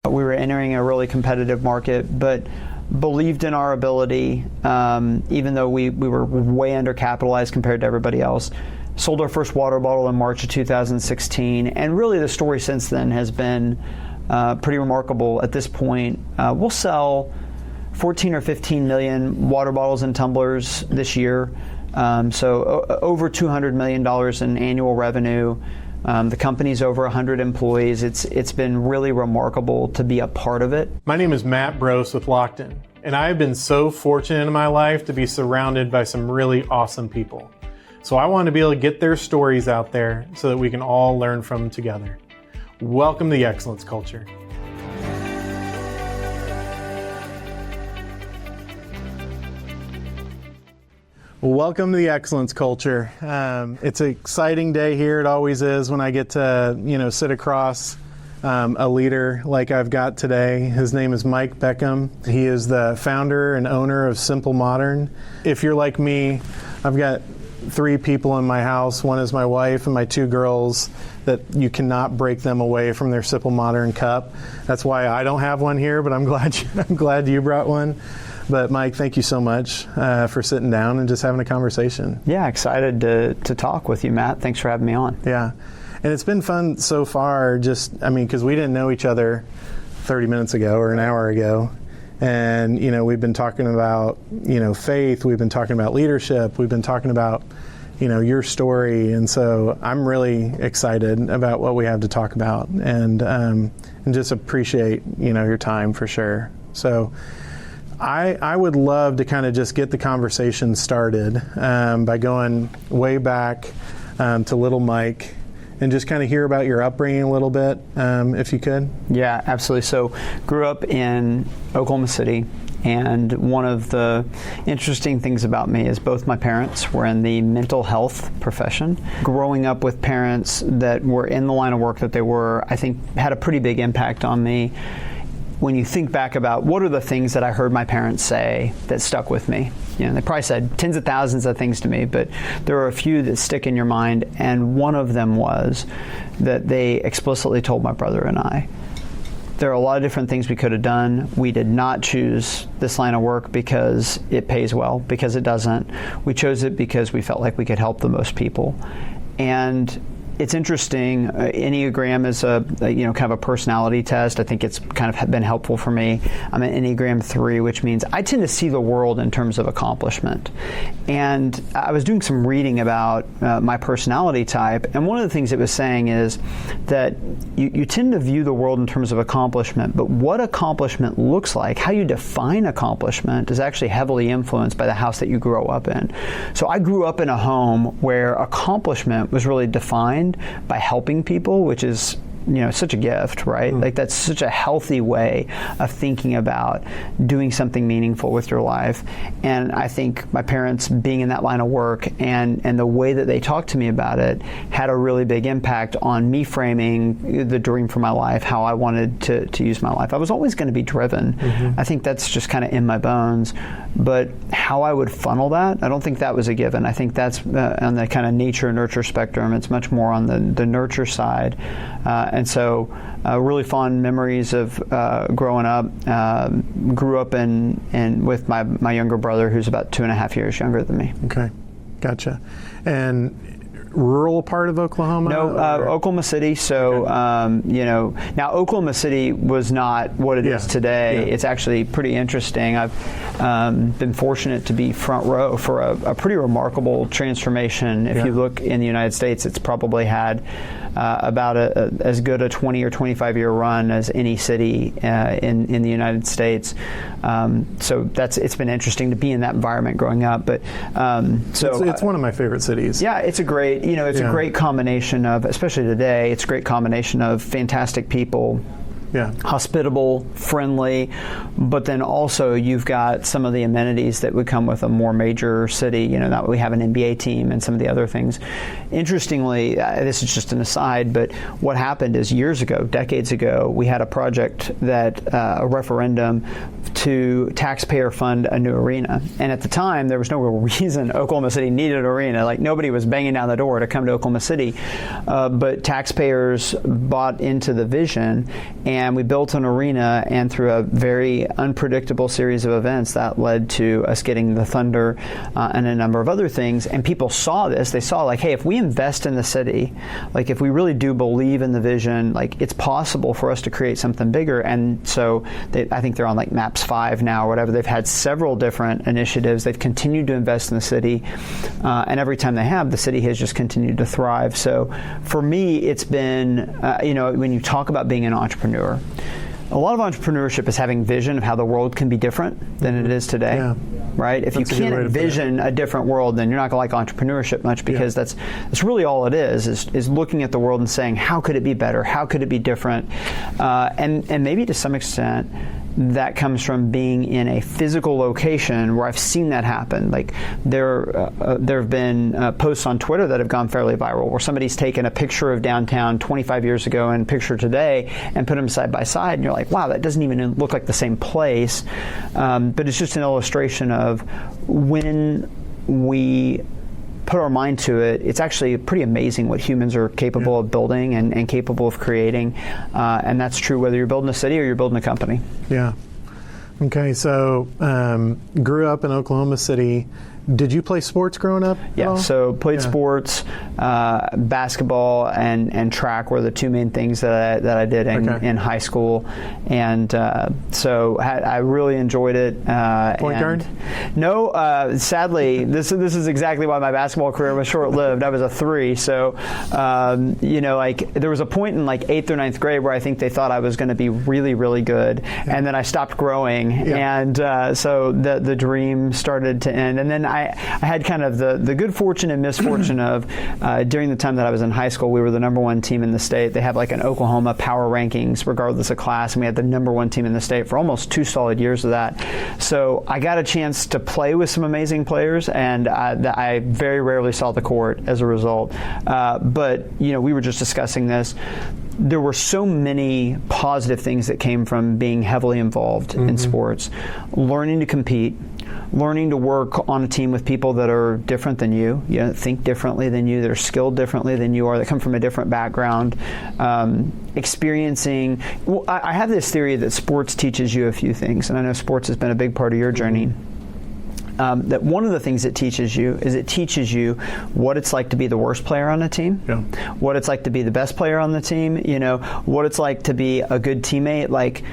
We were entering a really competitive market, but believed in our ability, even though we were way undercapitalized compared to everybody else. Sold our first water bottle in March of 2016, and really the story since then has been pretty remarkable. At this point, we'll sell 14 or 15 million water bottles and tumblers this year, so over $200 million in annual revenue. The company's over 100 employees. It's been really remarkable to be a part of it. My name is Matt Brose with Lockton, and I've been so fortunate in my life to be surrounded by some really awesome people. So I want to be able to get their stories out there so that we can all learn from them together. Welcome to the Excellence Culture. Welcome to the Excellence Culture. It's an exciting day here. It always is when I get to, sit across a leader like I've got today. His name is Mike Beckham. He is the founder and owner of Simple Modern. If you're like me, I've got 3 people in my house. One is my wife and my 2 girls that you cannot break them away from their Simple Modern cup. That's why I don't have one here, but I'm glad you brought one. But Mike, thank you so much for sitting down and just having a conversation. Yeah, excited to talk with you, Matt. Thanks for having me on. Yeah, and it's been fun so far, because we didn't know each other 30 minutes ago or an hour ago. And, we've been talking about, faith, we've been talking about leadership, we've been talking about, your story. And so I'm really excited about what we have to talk about and just appreciate, your time for sure. So I would love to kind of just get the conversation started by going way back to little Mike and just kind of hear about your upbringing a little bit, if you could. Yeah, absolutely. So grew up in Oklahoma City, and one of the interesting things about me is both my parents were in the mental health profession. Growing up with parents that were in the line of work that they were, I think had a pretty big impact on me. When you think back about what are the things that I heard my parents say that stuck with me, they probably said tens of thousands of things to me, but there are a few that stick in your mind, and one of them was that they explicitly told my brother and I, there are a lot of different things we could have done. We did not choose this line of work because it pays well, because it doesn't. We chose it because we felt like we could help the most people. And it's interesting. Enneagram is a kind of a personality test. I think it's kind of been helpful for me. I'm an Enneagram 3, which means I tend to see the world in terms of accomplishment. And I was doing some reading about my personality type, and one of the things it was saying is that you tend to view the world in terms of accomplishment, but what accomplishment looks like, how you define accomplishment, is actually heavily influenced by the house that you grow up in. So I grew up in a home where accomplishment was really defined by helping people, which is such a gift, right? Like that's such a healthy way of thinking about doing something meaningful with your life. And I think my parents being in that line of work and the way that they talked to me about it had a really big impact on me framing the dream for my life, how I wanted to use my life. I was always going to be driven. I think that's just kind of in my bones. But how I would funnel that, I don't think that was a given. I think that's on the kind of nature-nurture spectrum. It's much more on the nurture side. And so really fond memories of growing up. Grew up with my younger brother, who's about 2.5 years younger than me. Okay, gotcha. And rural part of Oklahoma? No, Oklahoma City. So, now Oklahoma City was not what it is today. Yeah. It's actually pretty interesting. I've been fortunate to be front row for a pretty remarkable transformation. If you look in the United States, it's probably had about as good a 20 or 25 year run as any city in the United States. So it's been interesting to be in that environment growing up. But it's one of my favorite cities. Yeah, it's a great a great combination of, especially today, it's a great combination of fantastic people. Yeah. Hospitable, friendly, but then also you've got some of the amenities that would come with a more major city, that we have an NBA team and some of the other things. Interestingly, this is just an aside, but what happened is years ago, decades ago, we had a project that, a referendum to taxpayer fund a new arena. And at the time, there was no real reason Oklahoma City needed an arena. Like, nobody was banging down the door to come to Oklahoma City. But taxpayers bought into the vision, and we built an arena, and through a very unpredictable series of events, that led to us getting the Thunder and a number of other things. And people saw this. They saw, like, hey, if we invest in the city, like, if we really do believe in the vision, like, it's possible for us to create something bigger. And so I think they're on like MAPS 5 now or whatever. They've had several different initiatives. They've continued to invest in the city, and every time they have, the city has just continued to thrive. So for me, it's been, when you talk about being an entrepreneur, a lot of entrepreneurship is having vision of how the world can be different than it is today. Yeah. Right? If that's you can't envision a different world, then you're not going to like entrepreneurship much, because that's really all it is looking at the world and saying, how could it be better? How could it be different? And maybe to some extent, that comes from being in a physical location where I've seen that happen. Like, there have been posts on Twitter that have gone fairly viral where somebody's taken a picture of downtown 25 years ago and picture today and put them side by side, and you're like, wow, that doesn't even look like the same place. But it's just an illustration of when we put our mind to it, it's actually pretty amazing what humans are capable of building and capable of creating. And that's true whether you're building a city or you're building a company. Yeah. Okay, so grew up in Oklahoma City. Did you play sports growing up? Yeah, so played sports, basketball and track were the two main things that I did in high school, and so I really enjoyed it. Point guard? No, sadly, this is exactly why my basketball career was short-lived. I was a 3, so like, there was a point in like 8th or 9th grade where I think they thought I was going to be really, really good, and then I stopped growing, and so the dream started to end, and then I had kind of the good fortune and misfortune of during the time that I was in high school, we were the number 1 team in the state. They have like an Oklahoma power rankings regardless of class, and we had the number 1 team in the state for almost 2 solid years of that. So I got a chance to play with some amazing players, and I very rarely saw the court as a result. But we were just discussing this. There were so many positive things that came from being heavily involved in sports, learning to compete, learning to work on a team with people that are different than you, think differently than you, that are skilled differently than you are, that come from a different background, experiencing. Well, I have this theory that sports teaches you a few things, and I know sports has been a big part of your journey. That one of the things it teaches you what it's like to be the worst player on a team, what it's like to be the best player on the team, what it's like to be a good teammate, like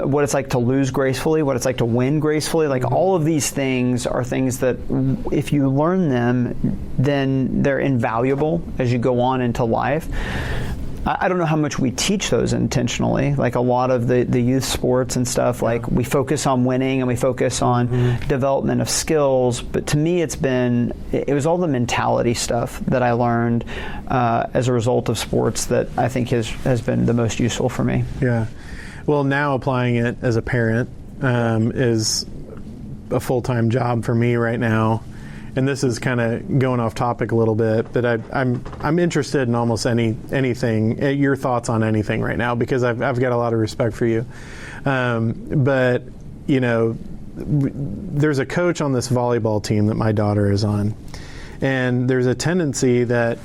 what it's like to lose gracefully, what it's like to win gracefully. Like, all of these things are things that if you learn them, then they're invaluable as you go on into life. I don't know how much we teach those intentionally. Like, a lot of the youth sports and stuff, like, we focus on winning and we focus on development of skills. But to me, it was all the mentality stuff that I learned as a result of sports that I think has been the most useful for me. Yeah. Well, now applying it as a parent is a full-time job for me right now. And this is kind of going off topic a little bit, but I'm interested in almost anything, your thoughts on anything right now, because I've got a lot of respect for you. But there's a coach on this volleyball team that my daughter is on, and there's a tendency that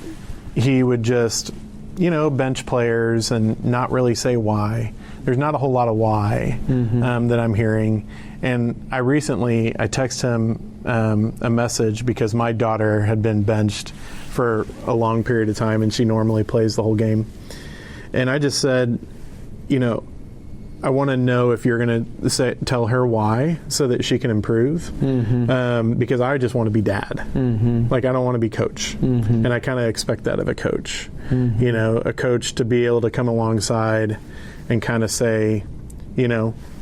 he would just bench players and not really say why. There's not a whole lot of why that I'm hearing. And I texted him a message because my daughter had been benched for a long period of time, and she normally plays the whole game. And I just said, I want to know if you're going to tell her why so that she can improve, because I just want to be dad. Like, I don't want to be coach. And I kind of expect that of a coach. A coach to be able to come alongside and kind of say,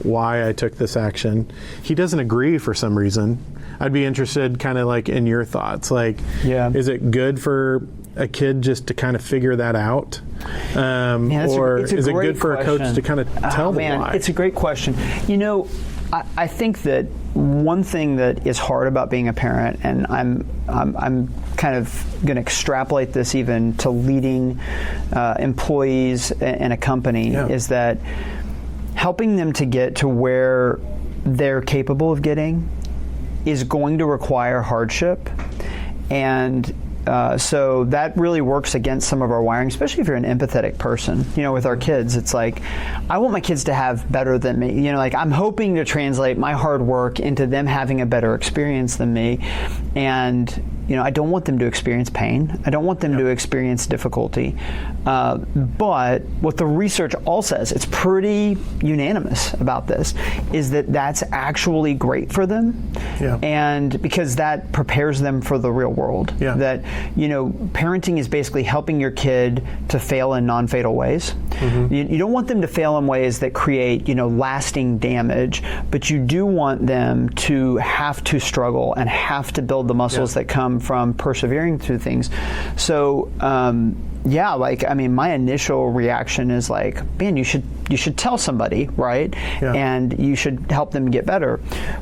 why I took this action. He doesn't agree for some reason. I'd be interested kind of like in your thoughts. Like, is it good for a kid just to kind of figure that out? Or is it good for a coach to kind of tell them why? It's a great question. I think that one thing that is hard about being a parent, and I'm kind of going to extrapolate this even to leading employees in a company, is that helping them to get to where they're capable of getting is going to require hardship. And so that really works against some of our wiring, especially if you're an empathetic person. With our kids, it's like, I want my kids to have better than me. I'm hoping to translate my hard work into them having a better experience than me. And, I don't want them to experience pain. I don't want them to experience difficulty. But what the research all says, it's pretty unanimous about this, is that that's actually great for them. Yeah. And because that prepares them for the real world. Yeah. That, parenting is basically helping your kid to fail in non-fatal ways. Mm-hmm. You don't want them to fail in ways that create, lasting damage, but you do want them to have to struggle and have to build the muscles that come from persevering through things. So, my initial reaction is like, man, you should tell somebody, right? Yeah. And you should help them get better.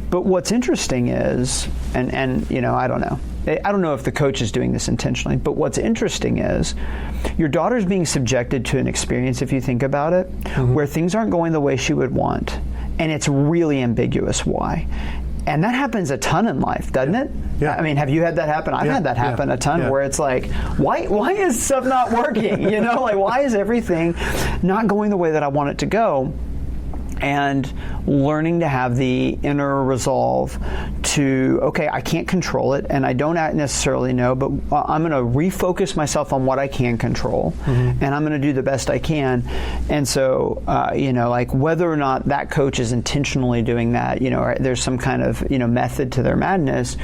But what's interesting is, and I don't know. I don't know if the coach is doing this intentionally, but what's interesting is your daughter's being subjected to an experience, if you think about it, where things aren't going the way she would want. And it's really ambiguous why. And that happens a ton in life, doesn't it? Yeah. I mean, have you had that happen? I've had that happen a ton, where it's like, why is stuff not working? Why is everything not going the way that I want it to go? And learning to have the inner resolve to, okay, I can't control it, and I don't necessarily know, but I'm going to refocus myself on what I can control, and I'm going to do the best I can. And so, whether or not that coach is intentionally doing that, or there's some kind of, method to their madness.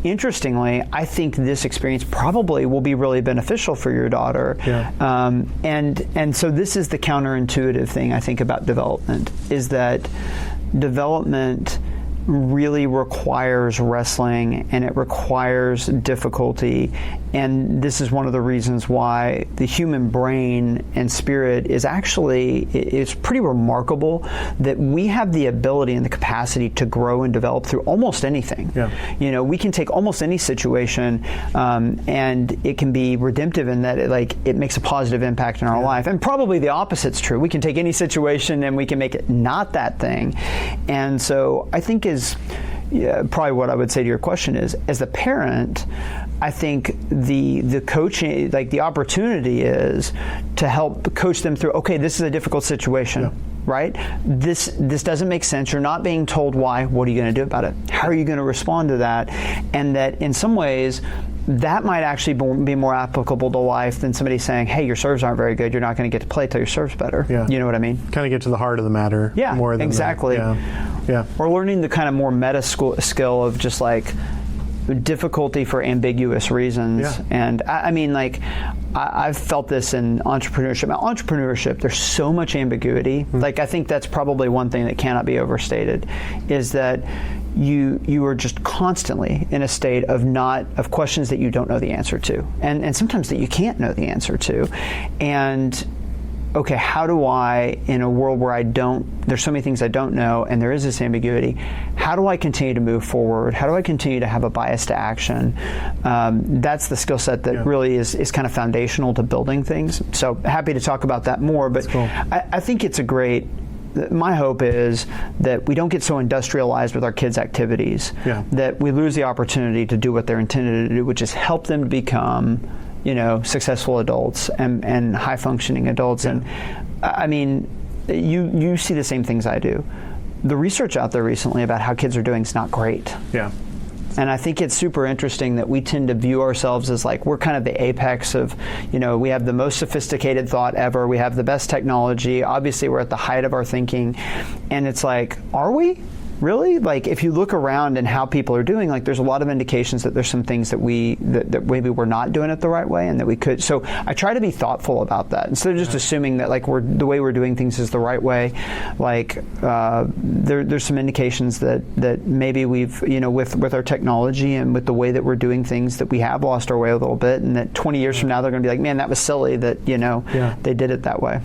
Interestingly, I think this experience probably will be really beneficial for your daughter. Yeah. And so this is the counterintuitive thing I think about development, is that development really requires wrestling, and it requires difficulty. And this is one of the reasons why the human brain and spirit is actually, it's pretty remarkable that we have the ability and the capacity to grow and develop through almost anything. Yeah. We can take almost any situation, and it can be redemptive in that it makes a positive impact in our life. And probably the opposite's true. We can take any situation and we can make it not that thing. And so I think probably what I would say to your question is, as the parent, I think the coaching, the opportunity is to help coach them through, okay, this is a difficult situation, right? This doesn't make sense. You're not being told why. What are you going to do about it? How are you going to respond to that? And that in some ways, that might actually be more applicable to life than somebody saying, hey, your serves aren't very good. You're not going to get to play till your serve's better. Yeah. You know what I mean? Kind of get to the heart of the matter. Yeah, more than exactly. Yeah. Or learning the kind of more meta skill of just difficulty for ambiguous reasons. Yeah. And I've felt this in entrepreneurship. Now, entrepreneurship, there's so much ambiguity. I think that's probably one thing that cannot be overstated, is that you are just constantly in a state of questions that you don't know the answer to, and sometimes that you can't know the answer to. And okay, how do I, in a world where there's so many things I don't know, and there is this ambiguity, how do I continue to move forward? How do I continue to have a bias to action? That's the skill set that really is kind of foundational to building things. So happy to talk about that more, but cool. I think it's my hope is that we don't get so industrialized with our kids' activities that we lose the opportunity to do what they're intended to do, which is help them become successful adults and high-functioning adults. Yeah. And I mean, you see the same things I do. The research out there recently about how kids are doing is not great. Yeah. And I think it's super interesting that we tend to view ourselves as we're kind of the apex of, we have the most sophisticated thought ever. We have the best technology. Obviously, we're at the height of our thinking. And it's are we? Really? If you look around and how people are doing, there's a lot of indications that there's some things that that maybe we're not doing it the right way, and that we could. So I try to be thoughtful about that instead of just assuming that the way we're doing things is the right way. There's some indications that maybe we've with our technology and with the way that we're doing things, that we have lost our way a little bit, and that 20 years from now they're going to be like, man, that was silly that they did it that way.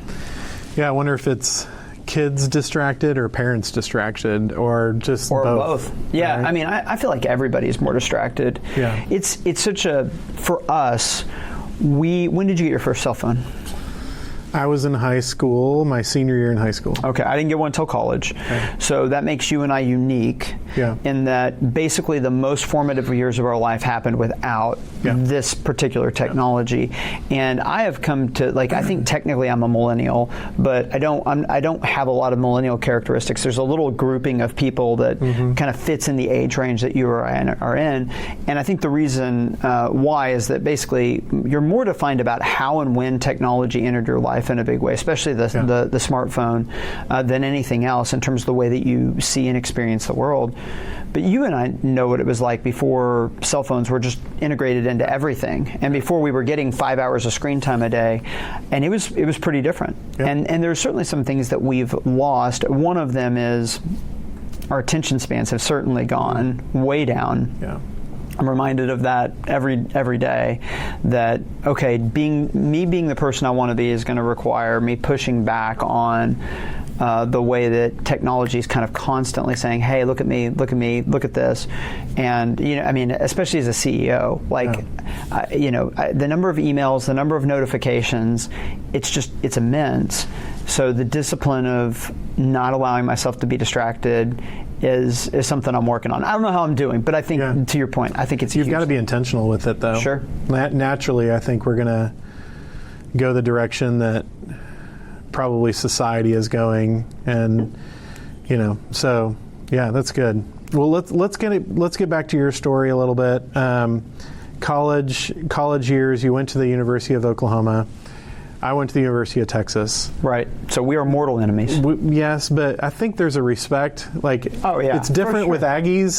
Yeah, I wonder if it's kids distracted or parents distracted, or just both. Yeah, right? I mean, I feel like everybody's more distracted. Yeah, it's such for us. When did you get your first cell phone? I was in high school, my senior year in high school. Okay, I didn't get one until college. Okay. So that makes you and I unique in that basically the most formative years of our life happened without this particular technology. And I have come to, like, I think technically I'm a millennial, but I don't have a lot of millennial characteristics. There's a little grouping of people that kind of fits in the age range that you are in. And I think the reason why is that basically you're more defined about how and when technology entered your life in a big way, especially the smartphone, than anything else in terms of the way that you see and experience the world. But you and I know what it was like before cell phones were just integrated into everything, and before we were getting 5 hours of screen time a day, and it was pretty different. Yeah. And there's certainly some things that we've lost. One of them is our attention spans have certainly gone way down. Yeah. I'm reminded of that every day, that, okay, being the person I want to be is going to require me pushing back on the way that technology is kind of constantly saying, hey, look at me, look at this. And, I mean, especially as a CEO, like, the number of emails, the number of notifications, it's immense. So the discipline of not allowing myself to be distracted is something I'm working on. I don't know how I'm doing, but I think, to your point, I think it's You've got to be intentional with it, though. Sure. Naturally, I think we're going to go the direction that probably society is going, and so that's good. Well, let's get back to your story a little bit. College years, you went to the University of Oklahoma. I went to the University of Texas. Right. So we are mortal enemies. Yes, but I think there's a respect. Like, it's different with Aggies,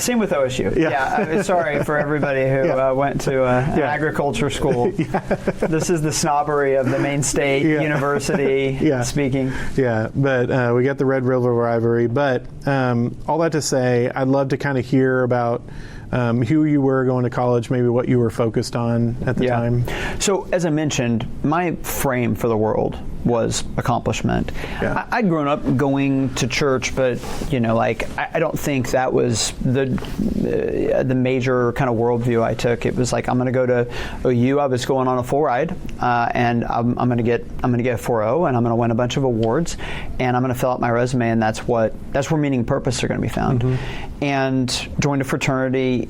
Same with OSU. Yeah. Sorry for everybody who went to an agriculture school. This is the snobbery of the Maine State University speaking. Yeah, but we got the Red River rivalry. But all that to say, I'd love to kind of hear about who you were going to college, maybe what you were focused on at the time. So, as I mentioned, my frame for the world was accomplishment. Yeah. I'd grown up going to church, but I don't think that was the major kind of worldview I took. It was like, I'm going to go to OU. I was going on a full ride, and I'm going to get a 4.0, and I'm going to win a bunch of awards, and I'm going to fill out my resume, and that's where meaning and purpose are going to be found. And joined a fraternity.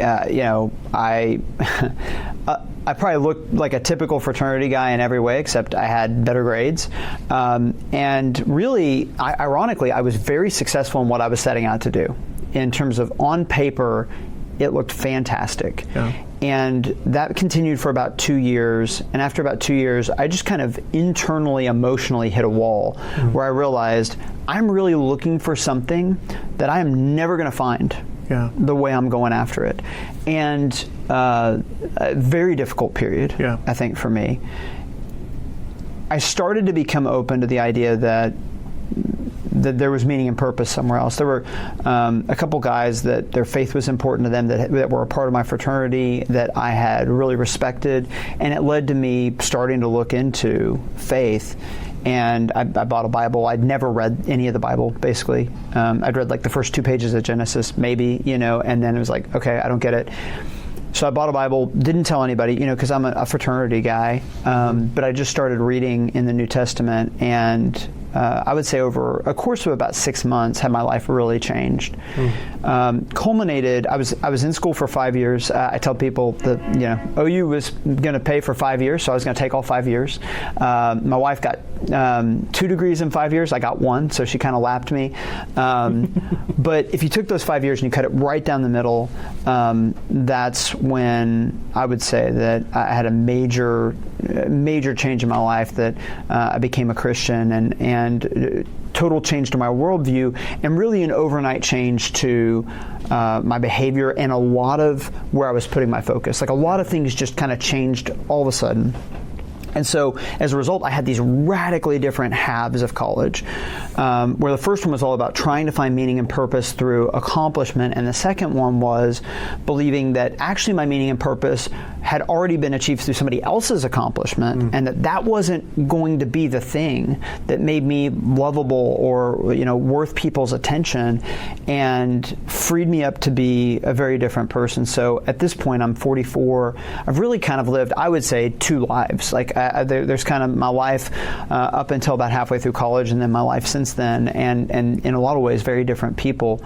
I probably looked like a typical fraternity guy in every way, except I had better grades. And really, ironically, I was very successful in what I was setting out to do. In terms of, on paper, it looked fantastic. Yeah. And that continued for about 2 years. And after about 2 years, I just kind of internally, emotionally hit a wall where I realized I'm really looking for something that I am never going to find. Yeah. The way I'm going after it. And a very difficult period, I think, for me. I started to become open to the idea that there was meaning and purpose somewhere else. There were a couple guys that their faith was important to them that were a part of my fraternity that I had really respected, and it led to me starting to look into faith. And I bought a Bible. I'd never read any of the Bible, basically. I'd read like the first 2 pages of Genesis, maybe, and then it was like, okay, I don't get it. So I bought a Bible, didn't tell anybody, because I'm a fraternity guy, but I just started reading in the New Testament, and I would say over a course of about 6 months had my life really changed. Culminated, I was in school for 5 years. I tell people that OU was going to pay for 5 years, so I was going to take all 5 years. My wife got 2 degrees in 5 years. I got 1, so she kind of lapped me. But if you took those 5 years and you cut it right down the middle, that's when I would say that I had a major change in my life, that I became a Christian, and total change to my worldview, and really an overnight change to my behavior and a lot of where I was putting my focus. Like, a lot of things just kind of changed all of a sudden. And so, as a result, I had these radically different halves of college, where the first one was all about trying to find meaning and purpose through accomplishment, and the second one was believing that actually my meaning and purpose had already been achieved through somebody else's accomplishment, and that wasn't going to be the thing that made me lovable or worth people's attention, and freed me up to be a very different person. So at this point, I'm 44. I've really kind of lived, I would say, two lives. Like there's kind of my life up until about halfway through college, and then my life since then, and in a lot of ways, very different people.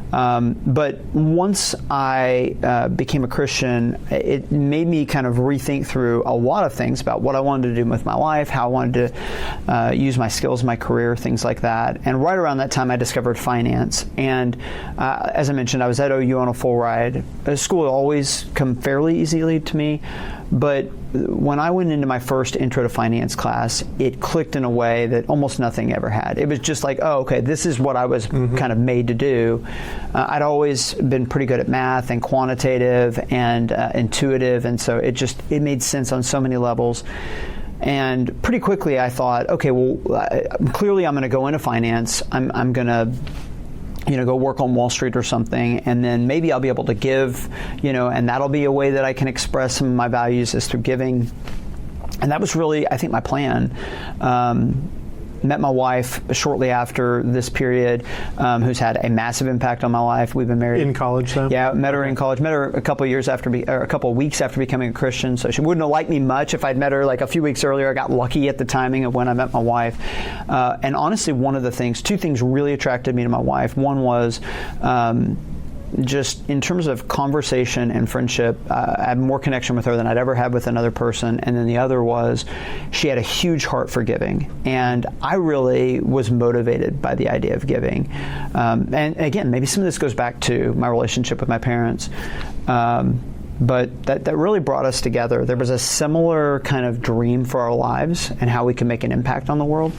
But once I became a Christian, it made me kind of rethink through a lot of things about what I wanted to do with my life, how I wanted to use my skills, my career, things like that. And right around that time, I discovered finance. And as I mentioned, I was at OU on a full ride. School had always come fairly easily to me. But when I went into my first intro to finance class, it clicked in a way that almost nothing ever had. It was just like, oh, okay, this is what I was kind of made to do. I'd always been pretty good at math and quantitative and intuitive, and so it made sense on so many levels. And pretty quickly I thought, okay, well, clearly I'm going to go into finance. I'm going to go work on Wall Street or something, and then maybe I'll be able to give, and that'll be a way that I can express some of my values is through giving. And that was really, I think, my plan. Met my wife shortly after this period, who's had a massive impact on my life. We've been married in college, though. Yeah, met her in college. Met her a couple of years after, or a couple of weeks after becoming a Christian. So she wouldn't have liked me much if I'd met her like a few weeks earlier. I got lucky at the timing of when I met my wife. And honestly, two things really attracted me to my wife. One was just in terms of conversation and friendship, I had more connection with her than I'd ever had with another person. And then the other was she had a huge heart for giving. And I really was motivated by the idea of giving. And again, maybe some of this goes back to my relationship with my parents. But that really brought us together. There was a similar kind of dream for our lives and how we could make an impact on the world.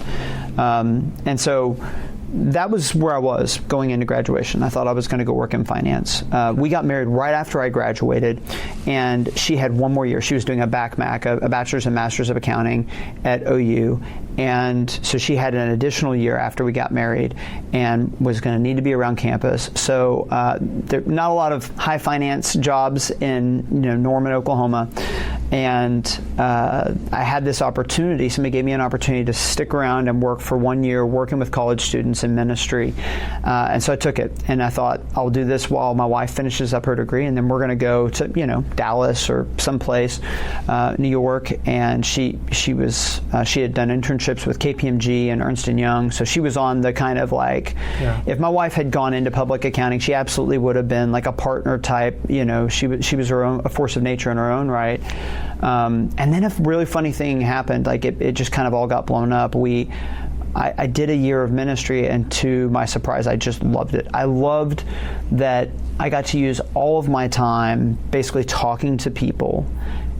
And so that was where I was going into graduation. I thought I was going to go work in finance. We got married right after I graduated, and she had one more year. She was doing a BACMAC, a Bachelor's and Master's of Accounting at OU, and so she had an additional year after we got married and was going to need to be around campus. So there not a lot of high finance jobs in Norman, Oklahoma. And I had this opportunity. Somebody gave me an opportunity to stick around and work for 1 year working with college students in ministry. And so I took it. And I thought, I'll do this while my wife finishes up her degree. And then we're going to go to, Dallas or someplace, New York. And she had done internships with KPMG and Ernst & Young. So she was on the kind of like, if my wife had gone into public accounting, she absolutely would have been like a partner type. She was a force of nature in her own right. And then a really funny thing happened. Like it just kind of all got blown up. I did a year of ministry, and to my surprise, I just loved it. I loved that I got to use all of my time basically talking to people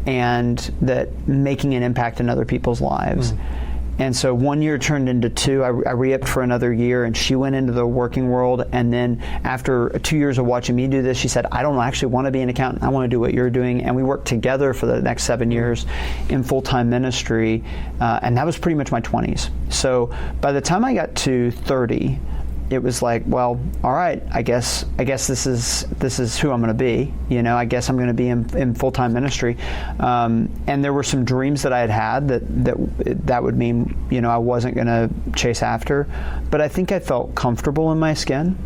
and that making an impact in other people's lives. And so 1 year turned into two. I re-upped for another year, and she went into the working world. And then after 2 years of watching me do this, she said, I don't actually want to be an accountant. I want to do what you're doing. And we worked together for the next 7 years in full-time ministry. And that was pretty much my 20s. So by the time I got to 30, it was like, well, all right, I guess this is who I'm going to be. I guess I'm going to be in full-time ministry. And there were some dreams that I had that would mean, I wasn't going to chase after. But I think I felt comfortable in my skin.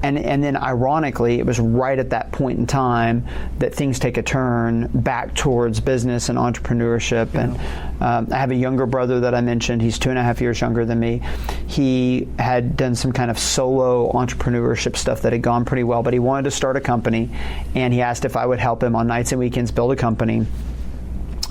And then ironically, it was right at that point in time that things take a turn back towards business and entrepreneurship. And I have a younger brother that I mentioned. He's 2.5 years younger than me. He had done some kind of solo entrepreneurship stuff that had gone pretty well, but he wanted to start a company, and he asked if I would help him on nights and weekends build a company.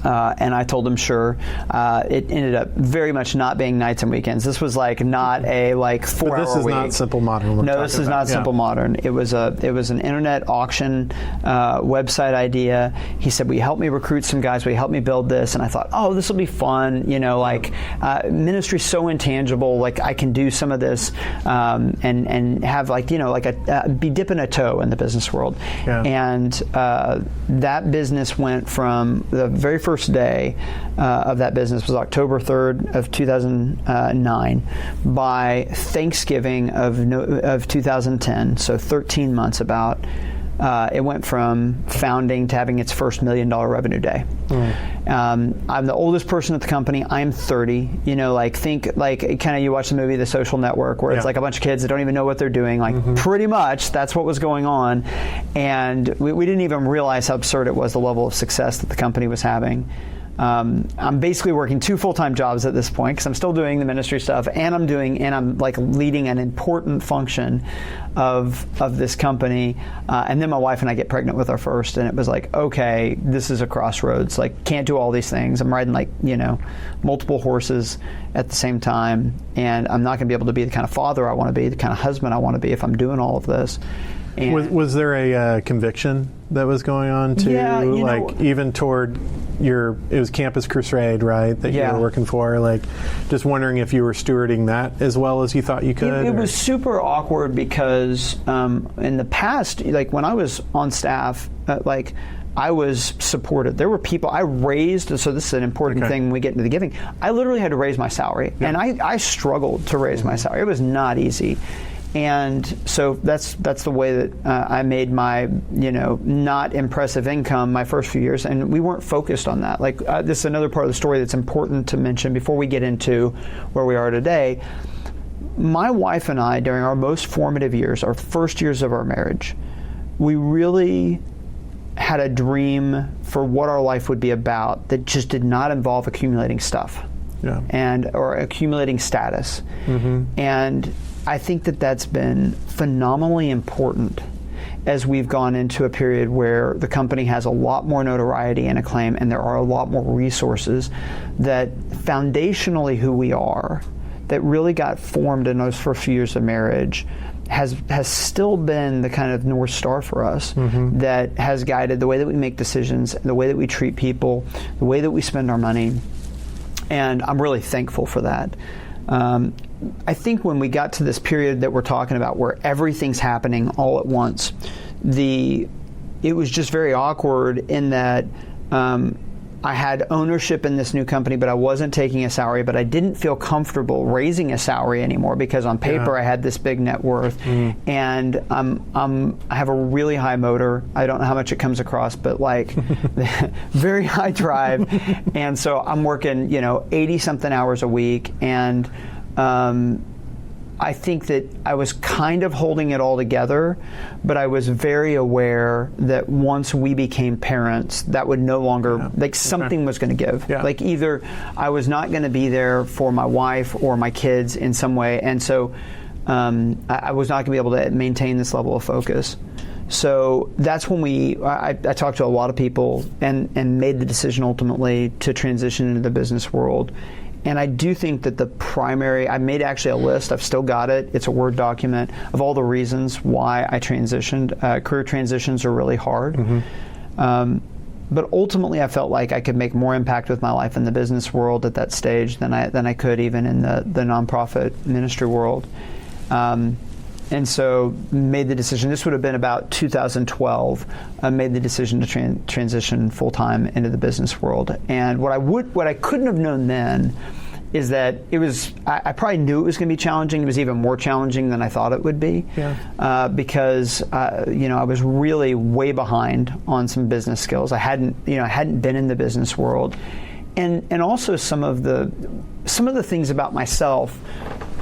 And I told him sure. It ended up very much not being nights and weekends. This was not a 4-hour week. But this is not Simple Modern. No, this is not Simple Modern. It was an internet auction website idea. He said, will you help me recruit some guys? Will you help me build this? And I thought, oh, this will be fun. Ministry's so intangible. I can do some of this and have be dipping a toe in the business world. Yeah. And that business went from the very first day of that business was October 3rd of 2009. By Thanksgiving of 2010, so 13 months about, It went from founding to having its first $1 million revenue day. I'm the oldest person at the company. I'm 30. You know, like think like kind of you watch the movie The Social Network, where it's like a bunch of kids that don't even know what they're doing. Like pretty much that's what was going on, and we didn't even realize how absurd it was, the level of success that the company was having. I'm basically working 2 full-time jobs at this point because I'm still doing the ministry stuff, and I'm like leading an important function of this company. And then my wife and I get pregnant with our first, and it was like, okay, this is a crossroads. Like, can't do all these things. I'm riding multiple horses at the same time, and I'm not going to be able to be the kind of father I want to be, the kind of husband I want to be if I'm doing all of this. And was there a conviction that was going on too? Yeah, even toward it was Campus Crusade, right? That you were working for. Like, just wondering if you were stewarding that as well as you thought you could. It was super awkward because in the past, like when I was on staff, I was supported. There were people I raised, so this is an important thing when we get into the giving. I literally had to raise my salary, and I struggled to raise my salary. It was not easy. And so that's the way that I made my not impressive income my first few years, and we weren't focused on that. Like this is another part of the story that's important to mention before we get into where we are today. My wife and I, during our most formative years, our first years of our marriage, we really had a dream for what our life would be about that just did not involve accumulating stuff or accumulating status. And I think that that's been phenomenally important as we've gone into a period where the company has a lot more notoriety and acclaim, and there are a lot more resources that foundationally who we are, that really got formed in those first few years of marriage, has still been the kind of North Star for us that has guided the way that we make decisions, the way that we treat people, the way that we spend our money. And I'm really thankful for that. I think when we got to this period that we're talking about where everything's happening all at once, it was just very awkward in that I had ownership in this new company, but I wasn't taking a salary, but I didn't feel comfortable raising a salary anymore because on paper I had this big net worth, and I have a really high motor. I don't know how much it comes across, but like very high drive, and so I'm working 80-something hours a week, and I think that I was kind of holding it all together, but I was very aware that once we became parents, that would no longer, something was going to give. Like either I was not going to be there for my wife or my kids in some way, and so I was not going to be able to maintain this level of focus. So that's when I talked to a lot of people and made the decision ultimately to transition into the business world. And I do think that I made actually a list, I've still got it, it's a Word document, of all the reasons why I transitioned. Career transitions are really hard. But ultimately I felt like I could make more impact with my life in the business world at that stage than I could even in the nonprofit ministry world. And so made the decision, this would have been about 2012, I made the decision to transition full-time into the business world. And what I couldn't have known then is that I probably knew it was going to be challenging. It was even more challenging than I thought it would be, because I was really way behind on some business skills. I hadn't been in the business world, and also some of the things about myself.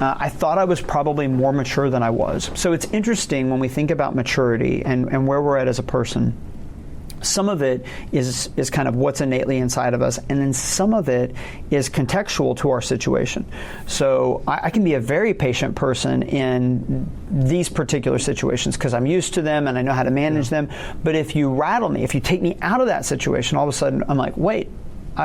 I thought I was probably more mature than I was. So it's interesting when we think about maturity and where we're at as a person. Some of it is kind of what's innately inside of us, and then some of it is contextual to our situation. So I can be a very patient person in these particular situations because I'm used to them and I know how to manage them. But if you rattle me, if you take me out of that situation, all of a sudden I'm like, wait,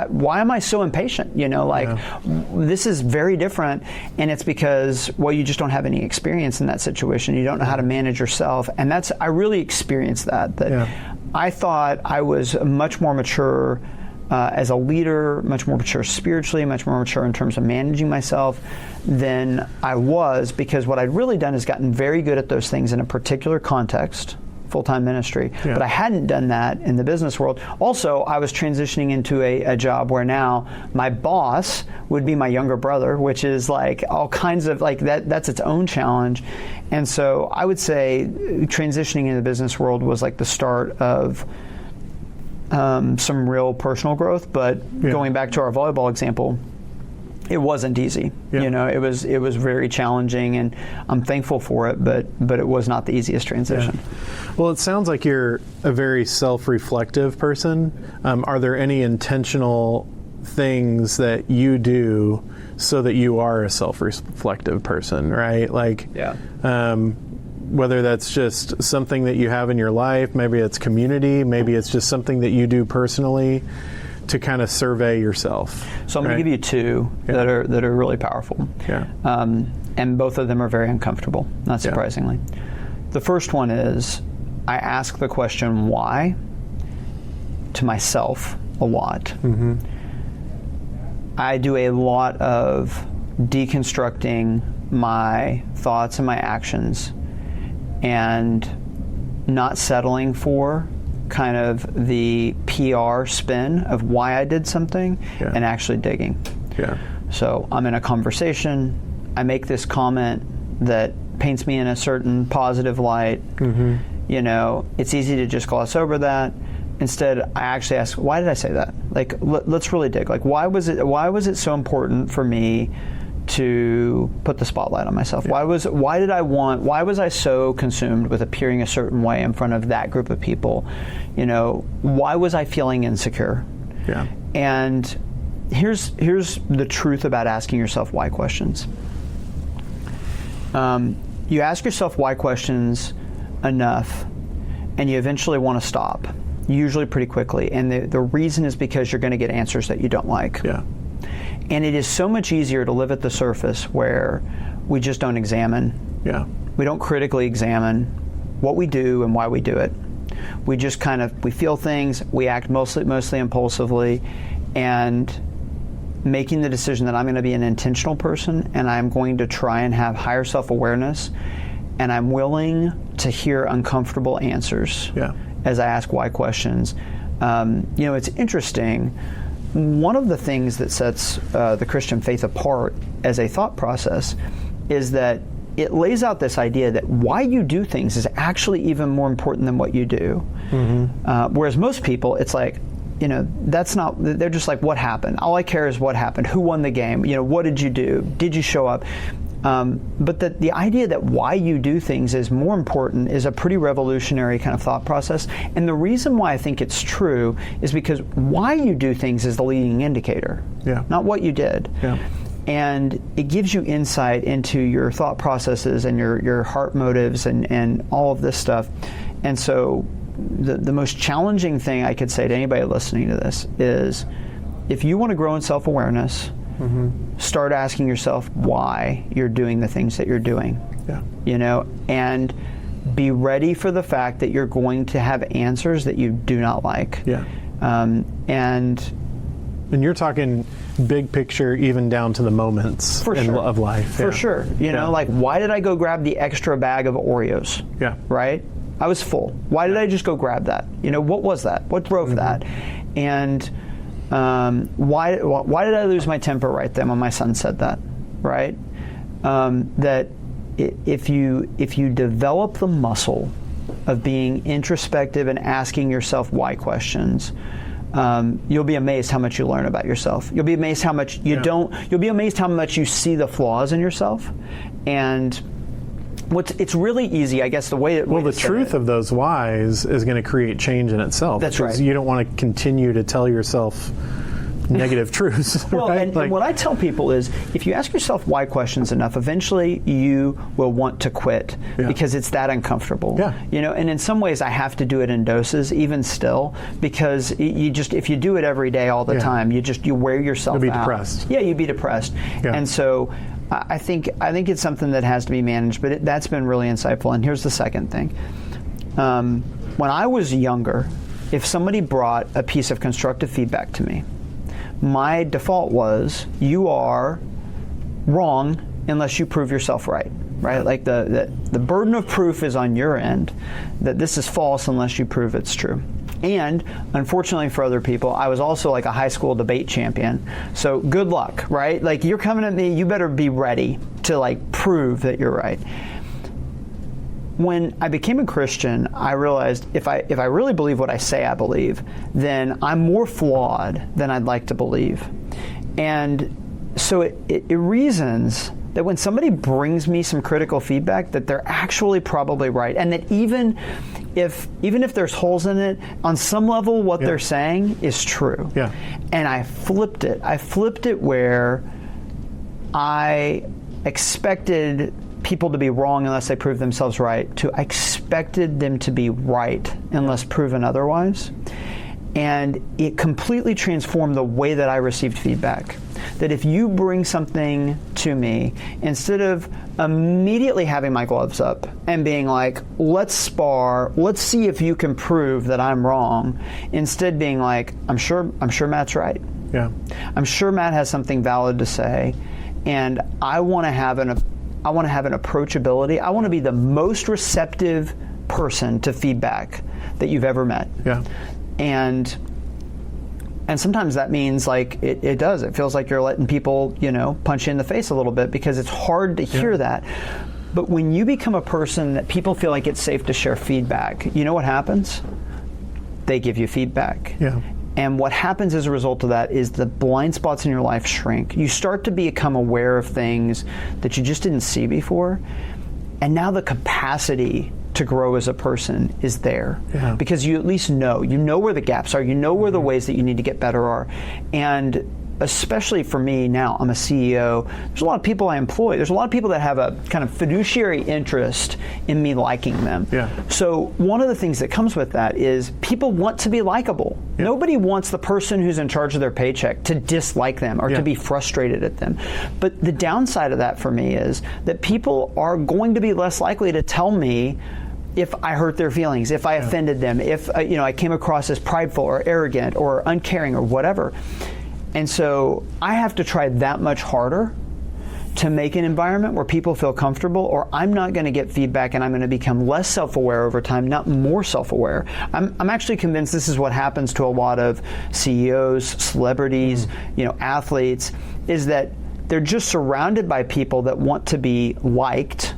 why am I so impatient? This is very different, and it's because, you just don't have any experience in that situation. You don't know how to manage yourself, and I really experienced that. I thought I was much more mature as a leader, much more mature spiritually, much more mature in terms of managing myself than I was, because what I'd really done is gotten very good at those things in a particular context, full-time ministry. Yeah. But I hadn't done that in the business world. Also, I was transitioning into a job where now my boss would be my younger brother, which is like all kinds of like that's its own challenge. And so I would say transitioning into the business world was like the start of some real personal growth. But going back to our volleyball example, it wasn't easy. Yeah. You know, it was very challenging, and I'm thankful for it, but it was not the easiest transition. Yeah. Well, it sounds like you're a very self-reflective person. Are there any intentional things that you do so that you are a self-reflective person, right? Like, whether that's just something that you have in your life, maybe it's community, maybe it's just something that you do personally to kind of survey yourself. So I'm going to give you two that are really powerful. Yeah. And both of them are very uncomfortable, not surprisingly. The first one is I ask the question why to myself a lot. Mm-hmm. I do a lot of deconstructing my thoughts and my actions and not settling for kind of the PR spin of why I did something and actually digging. Yeah. So I'm in a conversation, I make this comment that paints me in a certain positive light. Mm-hmm. You know, it's easy to just gloss over that. Instead, I actually ask, why did I say that? Like, let's really dig. Like, why was it so important for me to put the spotlight on myself? Yeah. Why was I so consumed with appearing a certain way in front of that group of people? You know, why was I feeling insecure? Yeah. And here's the truth about asking yourself why questions. You ask yourself why questions enough, and you eventually want to stop, usually pretty quickly. And the reason is because you're going to get answers that you don't like. Yeah. And it is so much easier to live at the surface where we just don't examine. Yeah. We don't critically examine what we do and why we do it. We just we feel things, we act mostly impulsively, and making the decision that I'm going to be an intentional person and I'm going to try and have higher self-awareness, and I'm willing to hear uncomfortable answers as I ask why questions. You know, it's interesting. One of the things that sets the Christian faith apart as a thought process is that it lays out this idea that why you do things is actually even more important than what you do. Mm-hmm. Whereas most people, it's like, you know, that's not, they're just like, what happened? All I care is what happened. Who won the game? You know, what did you do? Did you show up? But the idea that why you do things is more important is a pretty revolutionary kind of thought process. And the reason why I think it's true is because why you do things is the leading indicator, not what you did. Yeah. And it gives you insight into your thought processes and your heart motives and all of this stuff. And so the most challenging thing I could say to anybody listening to this is, if you want to grow in self-awareness, start asking yourself why you're doing the things that you're doing. Yeah. You know, and be ready for the fact that you're going to have answers that you do not like. Yeah. And you're talking big picture, even down to the moments of life. For sure. You know, like, why did I go grab the extra bag of Oreos? Yeah. Right? I was full. Why did I just go grab that? You know, what was that? What drove that? And why did I lose my temper right then when my son said that? Right? That if you develop the muscle of being introspective and asking yourself why questions, you'll be amazed how much you learn about yourself. You'll be amazed how much you don't. You'll be amazed how much you see the flaws in yourself. And it's really easy, I guess, the truth of those whys is going to create change in itself. That's right. You don't want to continue to tell yourself negative truths. Well, right? and what I tell people is, if you ask yourself why questions enough, eventually you will want to quit because it's that uncomfortable. Yeah. You know, and in some ways I have to do it in doses, even still, because if you do it every day all the time, you wear yourself out. You'll be depressed. Yeah, you'd be depressed. Yeah. And so I think it's something that has to be managed, but that's been really insightful. And here's the second thing. When I was younger, if somebody brought a piece of constructive feedback to me, my default was, you are wrong unless you prove yourself right. right? Like the burden of proof is on your end that this is false unless you prove it's true. And unfortunately for other people, I was also like a high school debate champion. So good luck, right? Like you're coming at me, you better be ready to like prove that you're right. When I became a Christian, I realized if I really believe what I say I believe, then I'm more flawed than I'd like to believe. And so it reasons that when somebody brings me some critical feedback, that they're actually probably right, and that even if there's holes in it, on some level what they're saying is true. Yeah. And I flipped it. I flipped it where I expected people to be wrong unless they prove themselves right, to I expected them to be right unless proven otherwise. And it completely transformed the way that I received feedback. That if you bring something to me, instead of immediately having my gloves up and being like, let's spar, let's see if you can prove that I'm wrong, instead being like, I'm sure Matt's right. Yeah. I'm sure Matt has something valid to say, and I want to have an approachability. I want to be the most receptive person to feedback that you've ever met. Yeah. And sometimes that means like it does. It feels like you're letting people, punch you in the face a little bit because it's hard to hear that. But when you become a person that people feel like it's safe to share feedback, you know what happens? They give you feedback. Yeah. And what happens as a result of that is the blind spots in your life shrink. You start to become aware of things that you just didn't see before. And now the capacity to grow as a person is there. Yeah. Because you at least know where the gaps are, you know where the ways that you need to get better are. And especially for me now, I'm a CEO, there's a lot of people I employ. There's a lot of people that have a kind of fiduciary interest in me liking them. Yeah. So one of the things that comes with that is people want to be likable. Yeah. Nobody wants the person who's in charge of their paycheck to dislike them or to be frustrated at them. But the downside of that for me is that people are going to be less likely to tell me if I hurt their feelings, if I offended them, if I came across as prideful or arrogant or uncaring or whatever. And so I have to try that much harder to make an environment where people feel comfortable, or I'm not going to get feedback and I'm going to become less self-aware over time, not more self-aware. I'm actually convinced this is what happens to a lot of CEOs, celebrities, athletes, is that they're just surrounded by people that want to be liked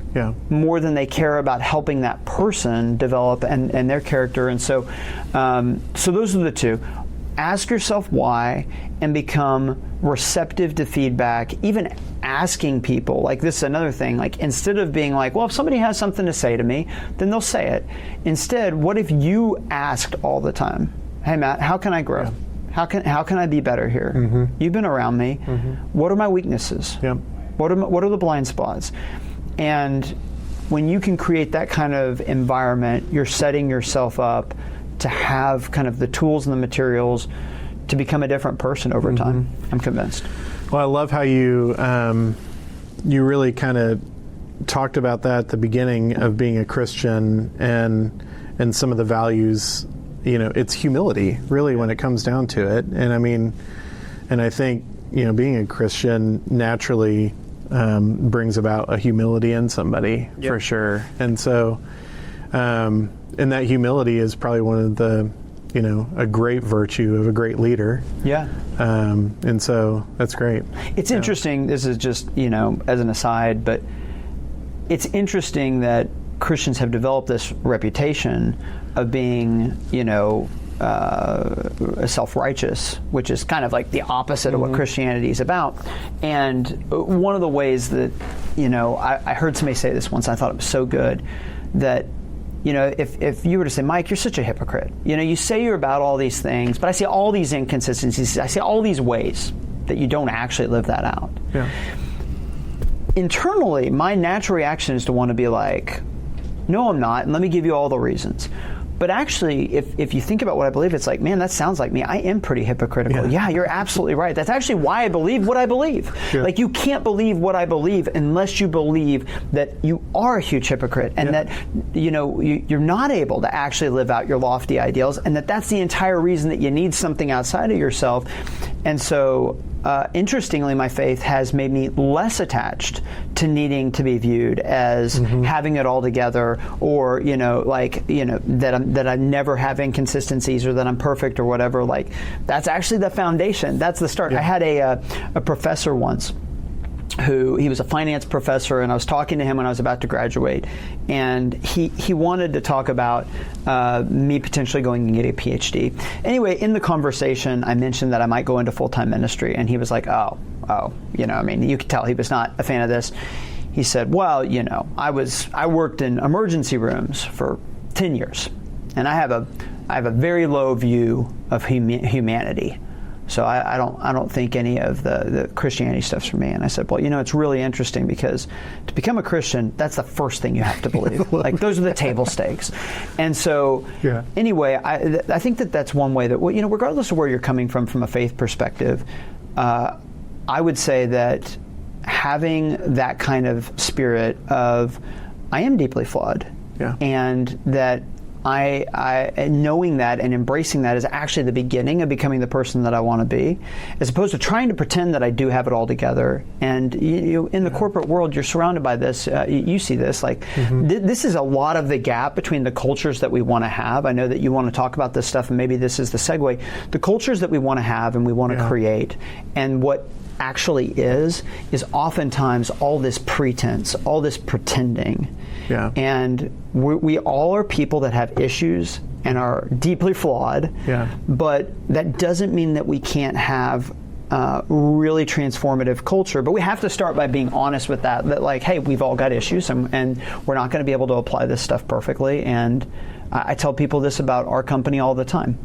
more than they care about helping that person develop and their character. And so those are the two. Ask yourself why and become receptive to feedback, even asking people. Like this is another thing, like instead of being like, well, if somebody has something to say to me, then they'll say it. Instead, what if you asked all the time, hey Matt, how can I grow? Yeah. How can I be better here? Mm-hmm. You've been around me. Mm-hmm. What are my weaknesses? Yep. What are the blind spots? And when you can create that kind of environment, you're setting yourself up to have kind of the tools and the materials to become a different person over time. I'm convinced. Well, I love how you really kind of talked about that at the beginning of being a Christian and some of the values. It's humility, really, when it comes down to it. And I think, being a Christian naturally brings about a humility in somebody, for sure. And so, and that humility is probably one of the, a great virtue of a great leader. Yeah. And so that's great. It's interesting. This is just, as an aside, but it's interesting that Christians have developed this reputation of being, self-righteous, which is kind of like the opposite of what Christianity is about. And one of the ways that, I heard somebody say this once, I thought it was so good, that if you were to say, Mike, you're such a hypocrite. You say you're about all these things, but I see all these inconsistencies. I see all these ways that you don't actually live that out. Yeah. Internally, my natural reaction is to want to be like, no, I'm not, and let me give you all the reasons. But actually, if you think about what I believe, it's like, man, that sounds like me. I am pretty hypocritical. Yeah, you're absolutely right. That's actually why I believe what I believe. Sure. Like, you can't believe what I believe unless you believe that you are a huge hypocrite and that, you're not able to actually live out your lofty ideals, and that's the entire reason that you need something outside of yourself. And so interestingly, my faith has made me less attached to needing to be viewed as having it all together, or that I never have inconsistencies, or that I'm perfect, or whatever. Like, that's actually the foundation. That's the start. I had a professor once he was a finance professor, and I was talking to him when I was about to graduate, and he wanted to talk about me potentially going and getting a PhD. Anyway, in the conversation, I mentioned that I might go into full-time ministry, and he was like, you could tell he was not a fan of this. He said, well, I worked in emergency rooms for 10 years, and I have a very low view of humanity. So I don't think any of the Christianity stuff's for me. And I said, well, it's really interesting, because to become a Christian, that's the first thing you have to believe. Like, those are the table stakes. And so anyway, I think that's one way that, regardless of where you're coming from a faith perspective, I would say that having that kind of spirit of, I am deeply flawed, and that I knowing that and embracing that is actually the beginning of becoming the person that I want to be, as opposed to trying to pretend that I do have it all together. And in the corporate world, you're surrounded by this. You see this. Like, this is a lot of the gap between the cultures that we want to have. I know that you want to talk about this stuff, and maybe this is the segue. The cultures that we want to have and we want to create, and what actually is oftentimes all this pretense, all this pretending. And we all are people that have issues and are deeply flawed, but that doesn't mean that we can't have really transformative culture. But we have to start by being honest with that like, hey, we've all got issues, and we're not going to be able to apply this stuff perfectly. And I tell people this about our company all the time.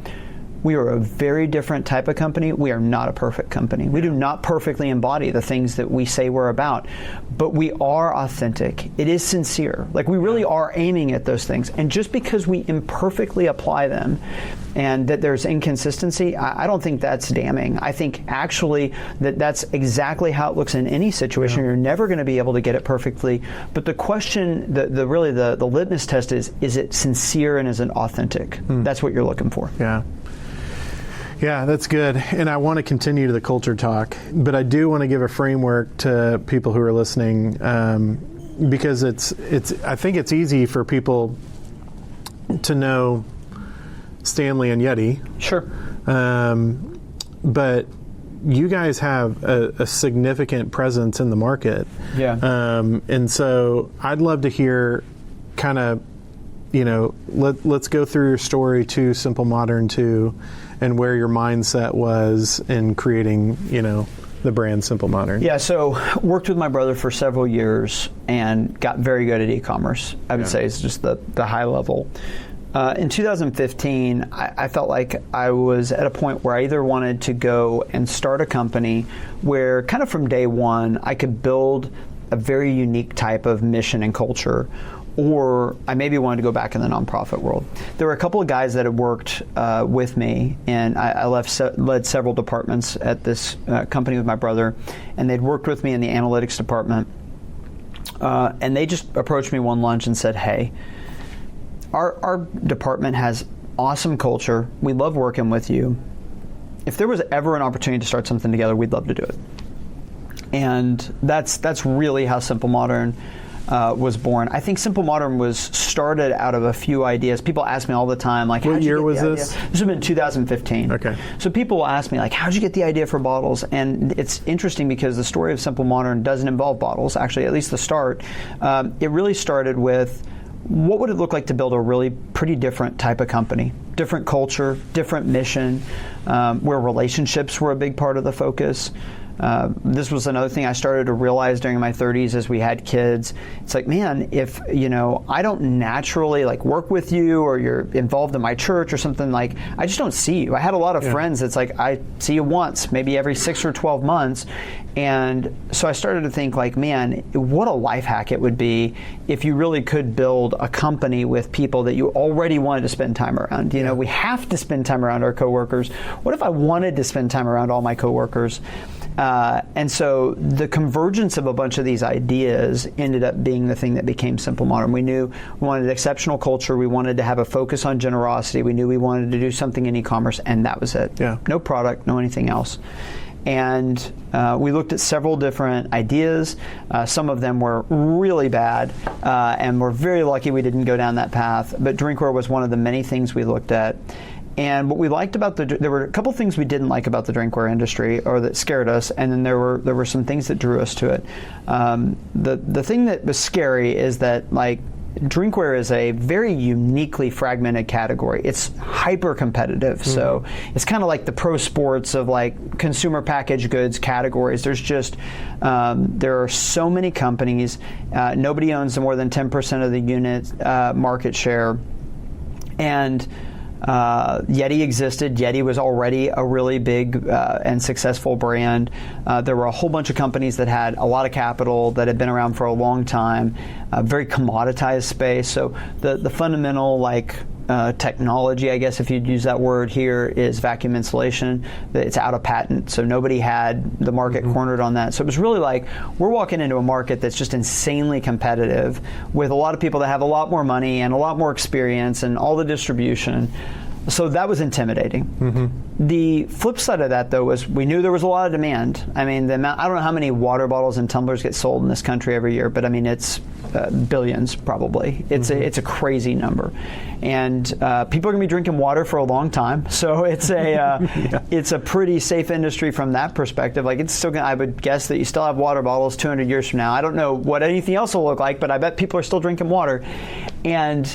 We are a very different type of company. We are not a perfect company. We do not perfectly embody the things that we say we're about, but we are authentic. It is sincere. Like, we really are aiming at those things. And just because we imperfectly apply them and that there's inconsistency, I don't think that's damning. I think actually that's exactly how it looks in any situation. You're never going to be able to get it perfectly. But the question, the litmus test is it sincere and is it authentic? That's what you're looking for. Yeah, that's good. And I want to continue to the culture talk, but I do want to give a framework to people who are listening, because I think it's easy for people to know Stanley and Yeti. Sure. But you guys have a significant presence in the market. And so I'd love to hear kind of, let's go through your story to Simple Modern 2, and where your mindset was in creating, the brand Simple Modern. Yeah, so worked with my brother for several years and got very good at e-commerce. I would say it's just the high level. In 2015, I felt like I was at a point where I either wanted to go and start a company where kind of from day one I could build a very unique type of mission and culture, or I maybe wanted to go back in the nonprofit world. There were a couple of guys that had worked with me, and I led several departments at this company with my brother, and they'd worked with me in the analytics department. And they just approached me one lunch and said, hey, our department has awesome culture. We love working with you. If there was ever an opportunity to start something together, we'd love to do it. And that's really how Simple Modern was born. I think Simple Modern was started out of a few ideas. People ask me all the time, like, what year was this? This would have been 2015. Okay. So people will ask me, like, how'd you get the idea for bottles? And it's interesting because the story of Simple Modern doesn't involve bottles, actually, at least the start. It really started with, what would it look like to build a really pretty different type of company? Different culture, different mission, where relationships were a big part of the focus. This was another thing I started to realize during my 30s as we had kids. It's like, man, if, I don't naturally work with you, or you're involved in my church or something, I just don't see you. I had a lot of friends that's like, I see you once, maybe every 6 or 12 months. And so I started to think, man, what a life hack it would be if you really could build a company with people that you already wanted to spend time around. We have to spend time around our coworkers. What if I wanted to spend time around all my coworkers? And so the convergence of a bunch of these ideas ended up being the thing that became Simple Modern. We knew we wanted exceptional culture. We wanted to have a focus on generosity. We knew we wanted to do something in e-commerce, and that was it. Yeah. No product, no anything else. And we looked at several different ideas. Some of them were really bad, and we're very lucky we didn't go down that path. But drinkware was one of the many things we looked at. And what we liked about there were a couple things we didn't like about the drinkware industry, or that scared us, and then there were some things that drew us to it. The thing that was scary is that, like, drinkware is a very uniquely fragmented category. It's hyper competitive, so it's kind of like the pro sports of like consumer packaged goods categories. There's just there are so many companies. Nobody owns more than 10% of the unit market share, and Yeti existed. Yeti was already a really big and successful brand. There were a whole bunch of companies that had a lot of capital that had been around for a long time, a very commoditized space. So the fundamental technology, I guess if you'd use that word here, is vacuum insulation. It's out of patent, so nobody had the market cornered on that. So it was really like we're walking into a market that's just insanely competitive with a lot of people that have a lot more money and a lot more experience and all the distribution. So that was intimidating. The flip side of that, though, was we knew there was a lot of demand. I mean, I don't know how many water bottles and tumblers get sold in this country every year, but I mean, it's billions probably. It's a crazy number, and people are going to be drinking water for a long time. So it's it's a pretty safe industry from that perspective. Like, it's still I would guess that you still have water bottles 200 years from now. I don't know what anything else will look like, but I bet people are still drinking water. And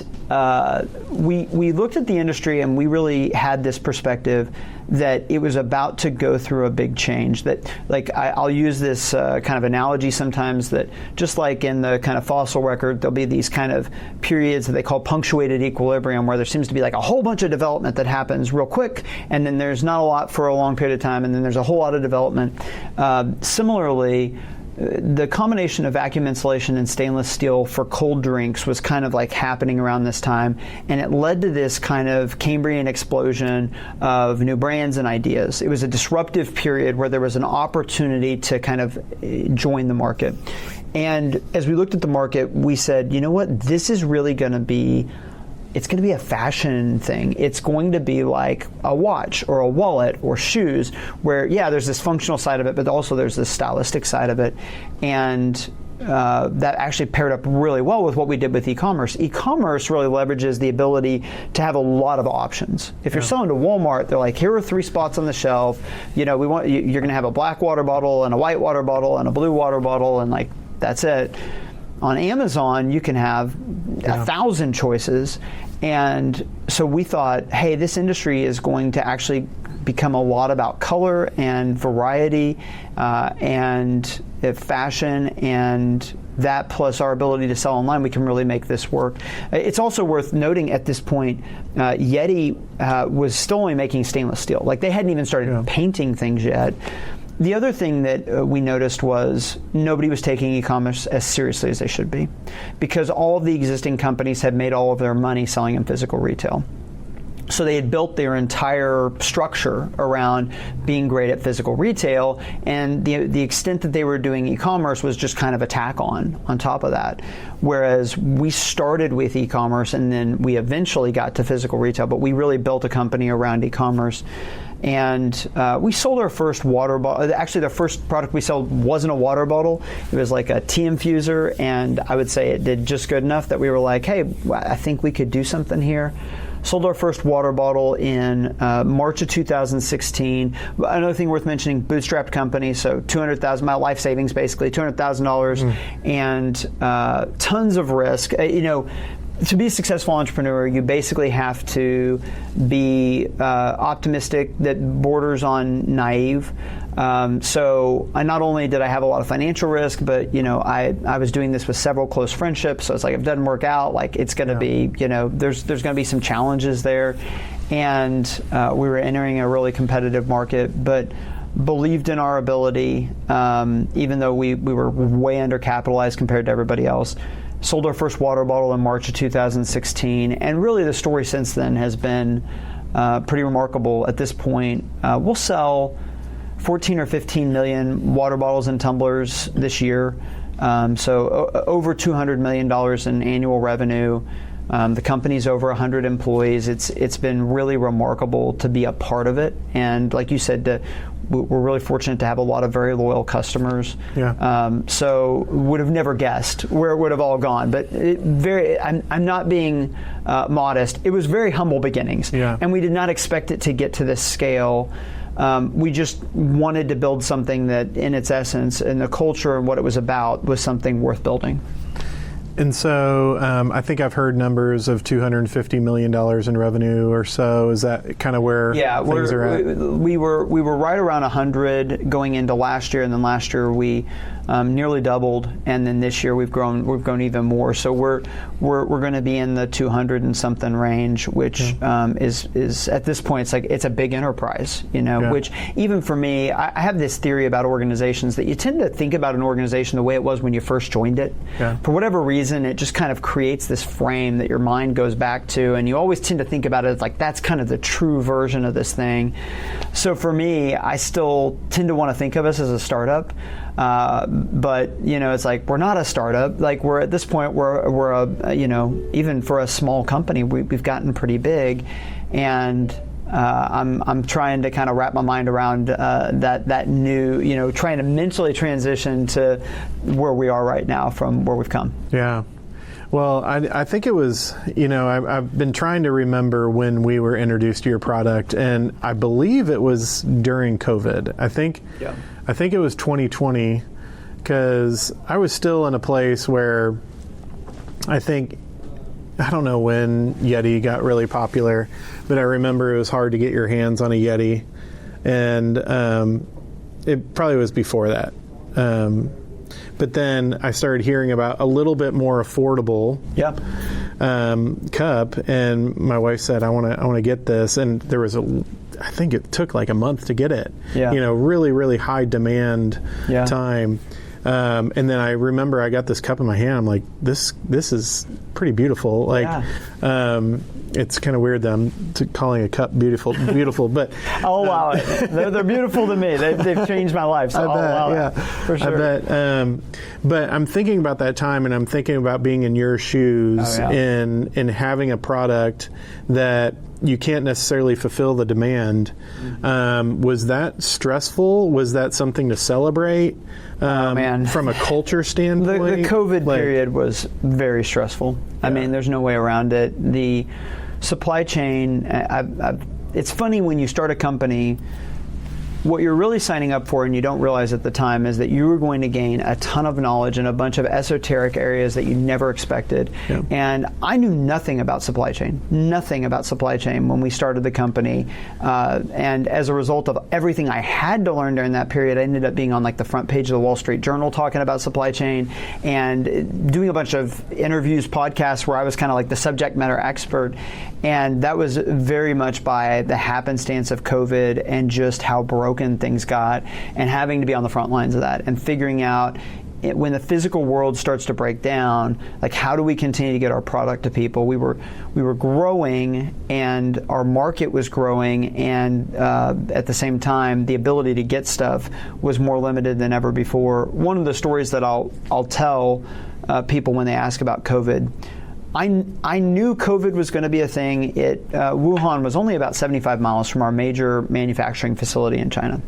we looked at the industry, and we really had this perspective that it was about to go through a big change. That, like, I'll use this kind of analogy sometimes, that just like in the kind of fossil record, there'll be these kind of periods that they call punctuated equilibrium, where there seems to be like a whole bunch of development that happens real quick, and then there's not a lot for a long period of time, and then there's a whole lot of development. Similarly, the combination of vacuum insulation and stainless steel for cold drinks was kind of like happening around this time, and it led to this kind of Cambrian explosion of new brands and ideas. It was a disruptive period where there was an opportunity to kind of join the market. And as we looked at the market, we said, you know what, this is really going to be it's going to be a fashion thing. It's going to be like a watch or a wallet or shoes, where, yeah, there's this functional side of it, but also there's this stylistic side of it. And that actually paired up really well with what we did with e-commerce. E-commerce really leverages the ability to have a lot of options. If you're selling to Walmart, they're like, here are 3 spots on the shelf. You know, you're going to have a black water bottle and a white water bottle and a blue water bottle, and like that's it. On Amazon, you can have 1,000 choices. And so we thought, hey, this industry is going to actually become a lot about color and variety and fashion, and that plus our ability to sell online, we can really make this work. It's also worth noting at this point, Yeti was still only making stainless steel. Like, they hadn't even started painting things yet. The other thing that we noticed was nobody was taking e-commerce as seriously as they should be, because all of the existing companies had made all of their money selling in physical retail. So they had built their entire structure around being great at physical retail, and the extent that they were doing e-commerce was just kind of a tack on top of that. Whereas we started with e-commerce, and then we eventually got to physical retail, but we really built a company around e-commerce. And we sold our first water bottle. Actually, the first product we sold wasn't a water bottle. It was like a tea infuser, and I would say it did just good enough that we were like, hey, I think we could do something here. Sold our first water bottle in March of 2016. Another thing worth mentioning, bootstrapped company, so $200,000, my life savings basically, $200,000, and tons of risk. To be a successful entrepreneur, you basically have to be optimistic that borders on naive. So not only did I have a lot of financial risk, but I was doing this with several close friendships. So it's like, if it doesn't work out, like, it's going to be, there's going to be some challenges there, and we were entering a really competitive market, but believed in our ability, even though we were way undercapitalized compared to everybody else. Sold our first water bottle in March of 2016, and really the story since then has been pretty remarkable. At this point, we'll sell 14 or 15 million water bottles and tumblers this year, so over $200 million in annual revenue. The company's over 100 employees. It's been really remarkable to be a part of it. And like you said, we're really fortunate to have a lot of very loyal customers. Yeah. So would have never guessed where it would have all gone. But I'm not being modest. It was very humble beginnings. Yeah. And we did not expect it to get to this scale. We just wanted to build something that in its essence and the culture and what it was about was something worth building. And so I think I've heard numbers of $250 million in revenue or so. Is that kind of where things are at? We were right around 100 going into last year, and then last year we nearly doubled, and then this year we've grown even more. So we're going to be in the 200 and something range, which is at this point it's a big enterprise, Which even for me, I have this theory about organizations that you tend to think about an organization the way it was when you first joined it. Yeah. For whatever reason, it just kind of creates this frame that your mind goes back to, and you always tend to think about it as like that's kind of the true version of this thing. So for me, I still tend to want to think of us as a startup. But it's like we're not a startup. Like we're at this point we're a even for a small company we've gotten pretty big, and I'm trying to kind of wrap my mind around that new trying to mentally transition to where we are right now from where we've come. Yeah. Well, I think it was, I've been trying to remember when we were introduced to your product, and I believe it was during COVID. I think it was 2020, because I was still in a place where I don't know when Yeti got really popular, but I remember it was hard to get your hands on a Yeti, and it probably was before that. But then I started hearing about a little bit more affordable cup, and my wife said, I want to get this, and there was I think it took like a month to get it. Yeah. Really, really high demand time. And then I remember I got this cup in my hand. I'm like, this is pretty beautiful. It's kind of weird that I'm calling a cup beautiful, but I'll allow it. They're beautiful to me. They've changed my life, so I'll allow it. For sure. I bet. But I'm thinking about that time, and I'm thinking about being in your shoes in having a product that you can't necessarily fulfill the demand. Was that stressful? Was that something to celebrate? Man. From a culture standpoint? The COVID period was very stressful. I mean, there's no way around it. The supply chain, it's funny when you start a company, what you're really signing up for, and you don't realize at the time, is that you were going to gain a ton of knowledge in a bunch of esoteric areas that you never expected. Yeah. And I knew nothing about supply chain when we started the company. And as a result of everything I had to learn during that period, I ended up being on like the front page of the Wall Street Journal talking about supply chain and doing a bunch of interviews, podcasts where I was kind of like the subject matter expert. And that was very much by the happenstance of COVID and just how broken things got, and having to be on the front lines of that and figuring out when the physical world starts to break down, like how do we continue to get our product to people? We were growing, and our market was growing, and at the same time, the ability to get stuff was more limited than ever before. One of the stories that I'll tell people when they ask about COVID. I knew COVID was going to be a thing. Wuhan was only about 75 miles from our major manufacturing facility in China.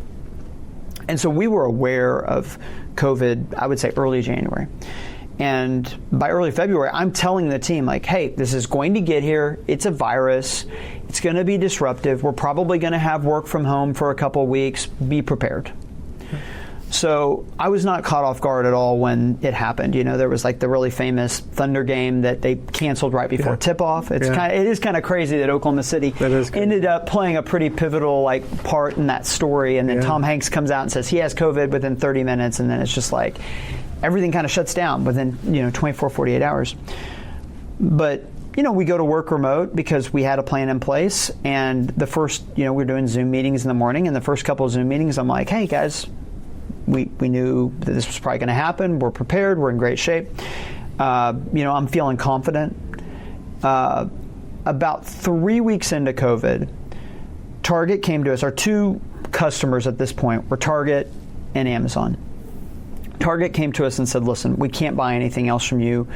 And so we were aware of COVID, I would say early January. And by early February, I'm telling the team, like, hey, this is going to get here. It's a virus. It's going to be disruptive. We're probably going to have work from home for a couple of weeks. Be prepared. So I was not caught off guard at all when it happened. There was like the really famous Thunder game that they canceled right before tip-off. It is kind of crazy that Oklahoma City ended up playing a pretty pivotal part in that story. And then Tom Hanks comes out and says he has COVID within 30 minutes, and then it's just like everything kind of shuts down within 24, 48 hours. But we go to work remote because we had a plan in place. And the first, we were doing Zoom meetings in the morning, and the first couple of Zoom meetings, I'm like, hey guys. We knew that this was probably going to happen. We're prepared. We're in great shape. I'm feeling confident. About 3 weeks into COVID, Target came to us. Our two customers at this point were Target and Amazon. Target came to us and said, listen, we can't buy anything else from you.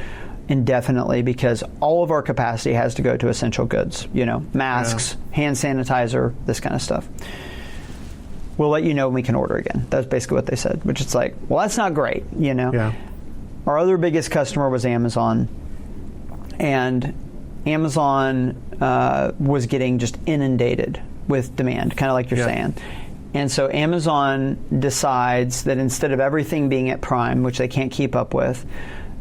indefinitely because all of our capacity has to go to essential goods, masks, hand sanitizer, this kind of stuff. We'll let you know when we can order again. That's basically what they said, which it's like, well, that's not great, Yeah. Our other biggest customer was Amazon, and Amazon was getting just inundated with demand, kind of like you're saying. And so Amazon decides that instead of everything being at Prime, which they can't keep up with,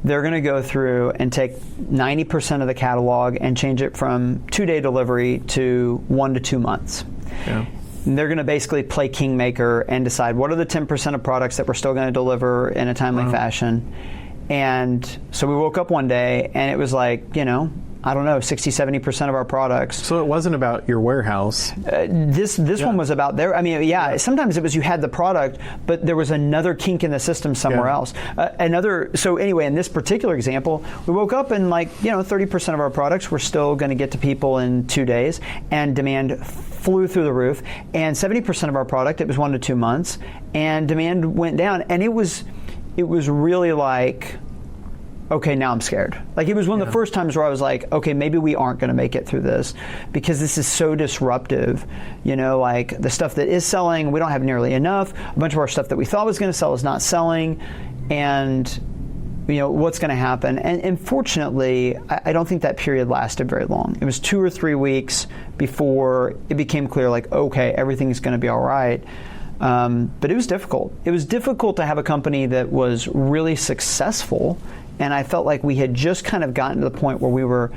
they're going to go through and take 90% of the catalog and change it from 2-day delivery to 1 to 2 months. Yeah. And they're going to basically play kingmaker and decide what are the 10% of products that we're still going to deliver in a timely fashion. And so we woke up one day and it was like, I don't know, 60-70% of our products. So it wasn't about your warehouse. This one was about there. I mean, sometimes it was you had the product, but there was another kink in the system somewhere else. So anyway, in this particular example, we woke up and 30% of our products were still going to get to people in 2 days, and demand flew through the roof. And 70% of our product, it was 1 to 2 months, and demand went down. And it was really like, okay, now I'm scared. Like, it was one of the first times where I was like, okay, maybe we aren't going to make it through this because this is so disruptive. Like the stuff that is selling, we don't have nearly enough. A bunch of our stuff that we thought was going to sell is not selling. And, what's going to happen? And fortunately, I don't think that period lasted very long. It was 2 or 3 weeks before it became clear, like, okay, everything's going to be all right. But it was difficult. It was difficult to have a company that was really successful. And I felt like we had just kind of gotten to the point where we were,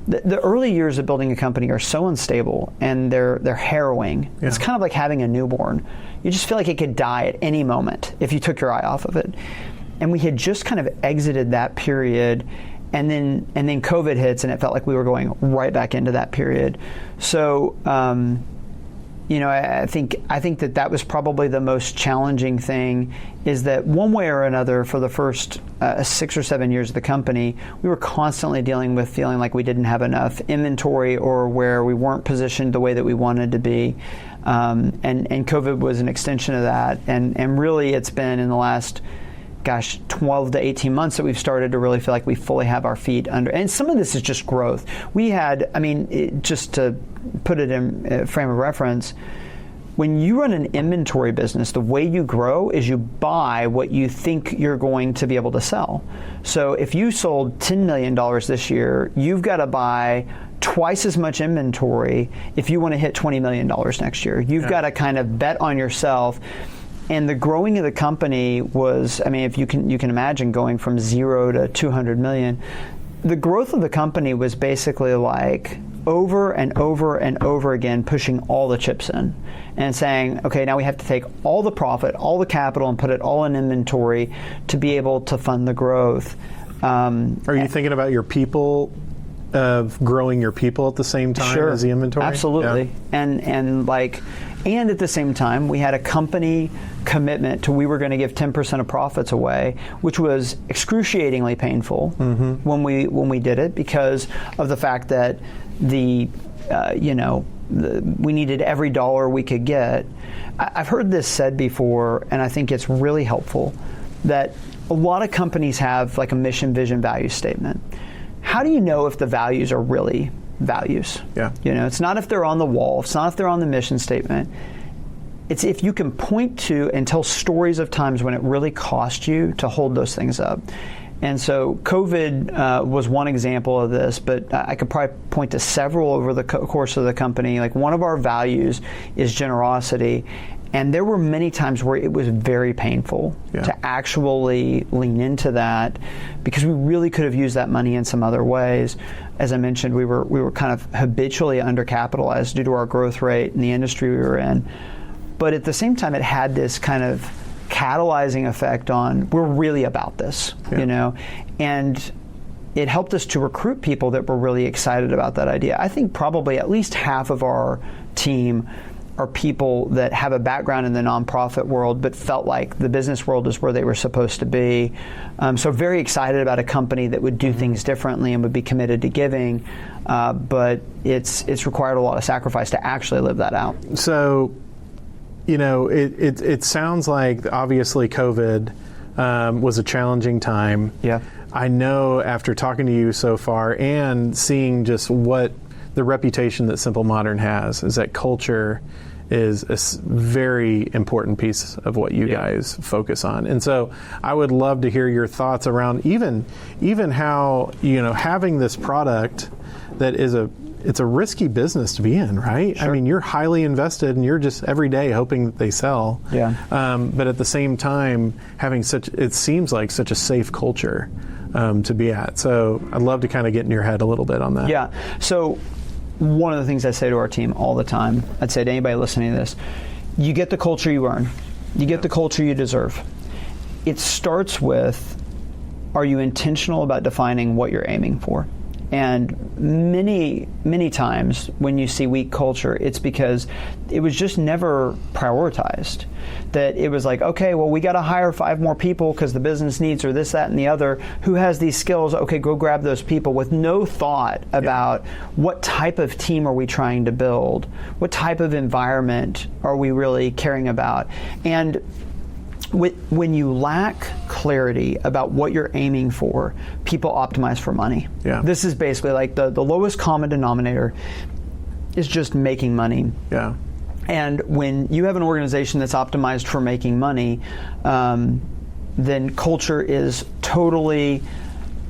the early years of building a company are so unstable and they're harrowing. Yeah. It's kind of like having a newborn. You just feel like it could die at any moment if you took your eye off of it. And we had just kind of exited that period, and then COVID hits, and it felt like we were going right back into that period. So, I think that was probably the most challenging thing, is that one way or another for the first 6 or 7 years of the company, we were constantly dealing with feeling like we didn't have enough inventory or where we weren't positioned the way that we wanted to be. And COVID was an extension of that. And really it's been in the last 12 to 18 months that we've started to really feel like we fully have our feet under. And some of this is just growth. We had, just to put it in frame of reference, when you run an inventory business, the way you grow is you buy what you think you're going to be able to sell. So if you sold $10 million this year, you've got to buy twice as much inventory if you want to hit $20 million next year. You've got to kind of bet on yourself. And the growing of the company was, if you can imagine going from 0 to 200 million, the growth of the company was basically like over and over and over again pushing all the chips in and saying, okay, now we have to take all the profit, all the capital, and put it all in inventory to be able to fund the growth. Are you thinking about your people, of growing your people at the same time as the inventory? Absolutely. Yeah. And at the same time, we had a company commitment to we were going to give 10% of profits away, which was excruciatingly painful when we did it, because of the fact that we needed every dollar we could get. I've heard this said before, and I think it's really helpful, that a lot of companies have like a mission, vision, value statement. How do you know if the values are really values? Yeah. It's not if they're on the wall. It's not if they're on the mission statement. It's if you can point to and tell stories of times when it really cost you to hold those things up. And so COVID was one example of this, but I could probably point to several over the course of the company. Like, one of our values is generosity. And there were many times where it was very painful to actually lean into that, because we really could have used that money in some other ways. As I mentioned, we were kind of habitually undercapitalized due to our growth rate and the industry we were in. But at the same time, it had this kind of catalyzing effect on, we're really about this, and it helped us to recruit people that were really excited about that idea. I think probably at least half of our team are people that have a background in the nonprofit world but felt like the business world is where they were supposed to be. So very excited about a company that would do things differently and would be committed to giving, but it's required a lot of sacrifice to actually live that out. So, it sounds like obviously COVID was a challenging time. Yeah. I know after talking to you so far and seeing just what the reputation that Simple Modern has is that culture is a very important piece of what you guys focus on. And so I would love to hear your thoughts around even how, having this product that is it's a risky business to be in, right? Sure. I mean, you're highly invested and you're just every day hoping that they sell. Yeah. But at the same time, having it seems like such a safe culture to be at. So I'd love to kind of get in your head a little bit on that. Yeah. So one of the things I say to our team all the time, I'd say to anybody listening to this, you get the culture you earn. You get the culture you deserve. It starts with, are you intentional about defining what you're aiming for? And many, many times when you see weak culture, it's because it was just never prioritized. That it was like, okay, well, we got to hire 5 more people because the business needs or this, that, and the other. Who has these skills? Okay, go grab those people, with no thought about what type of team are we trying to build? What type of environment are we really caring about? And when you lack clarity about what you're aiming for, people optimize for money. Yeah. This is basically like the lowest common denominator is just making money. Yeah. And when you have an organization that's optimized for making money, then culture is totally,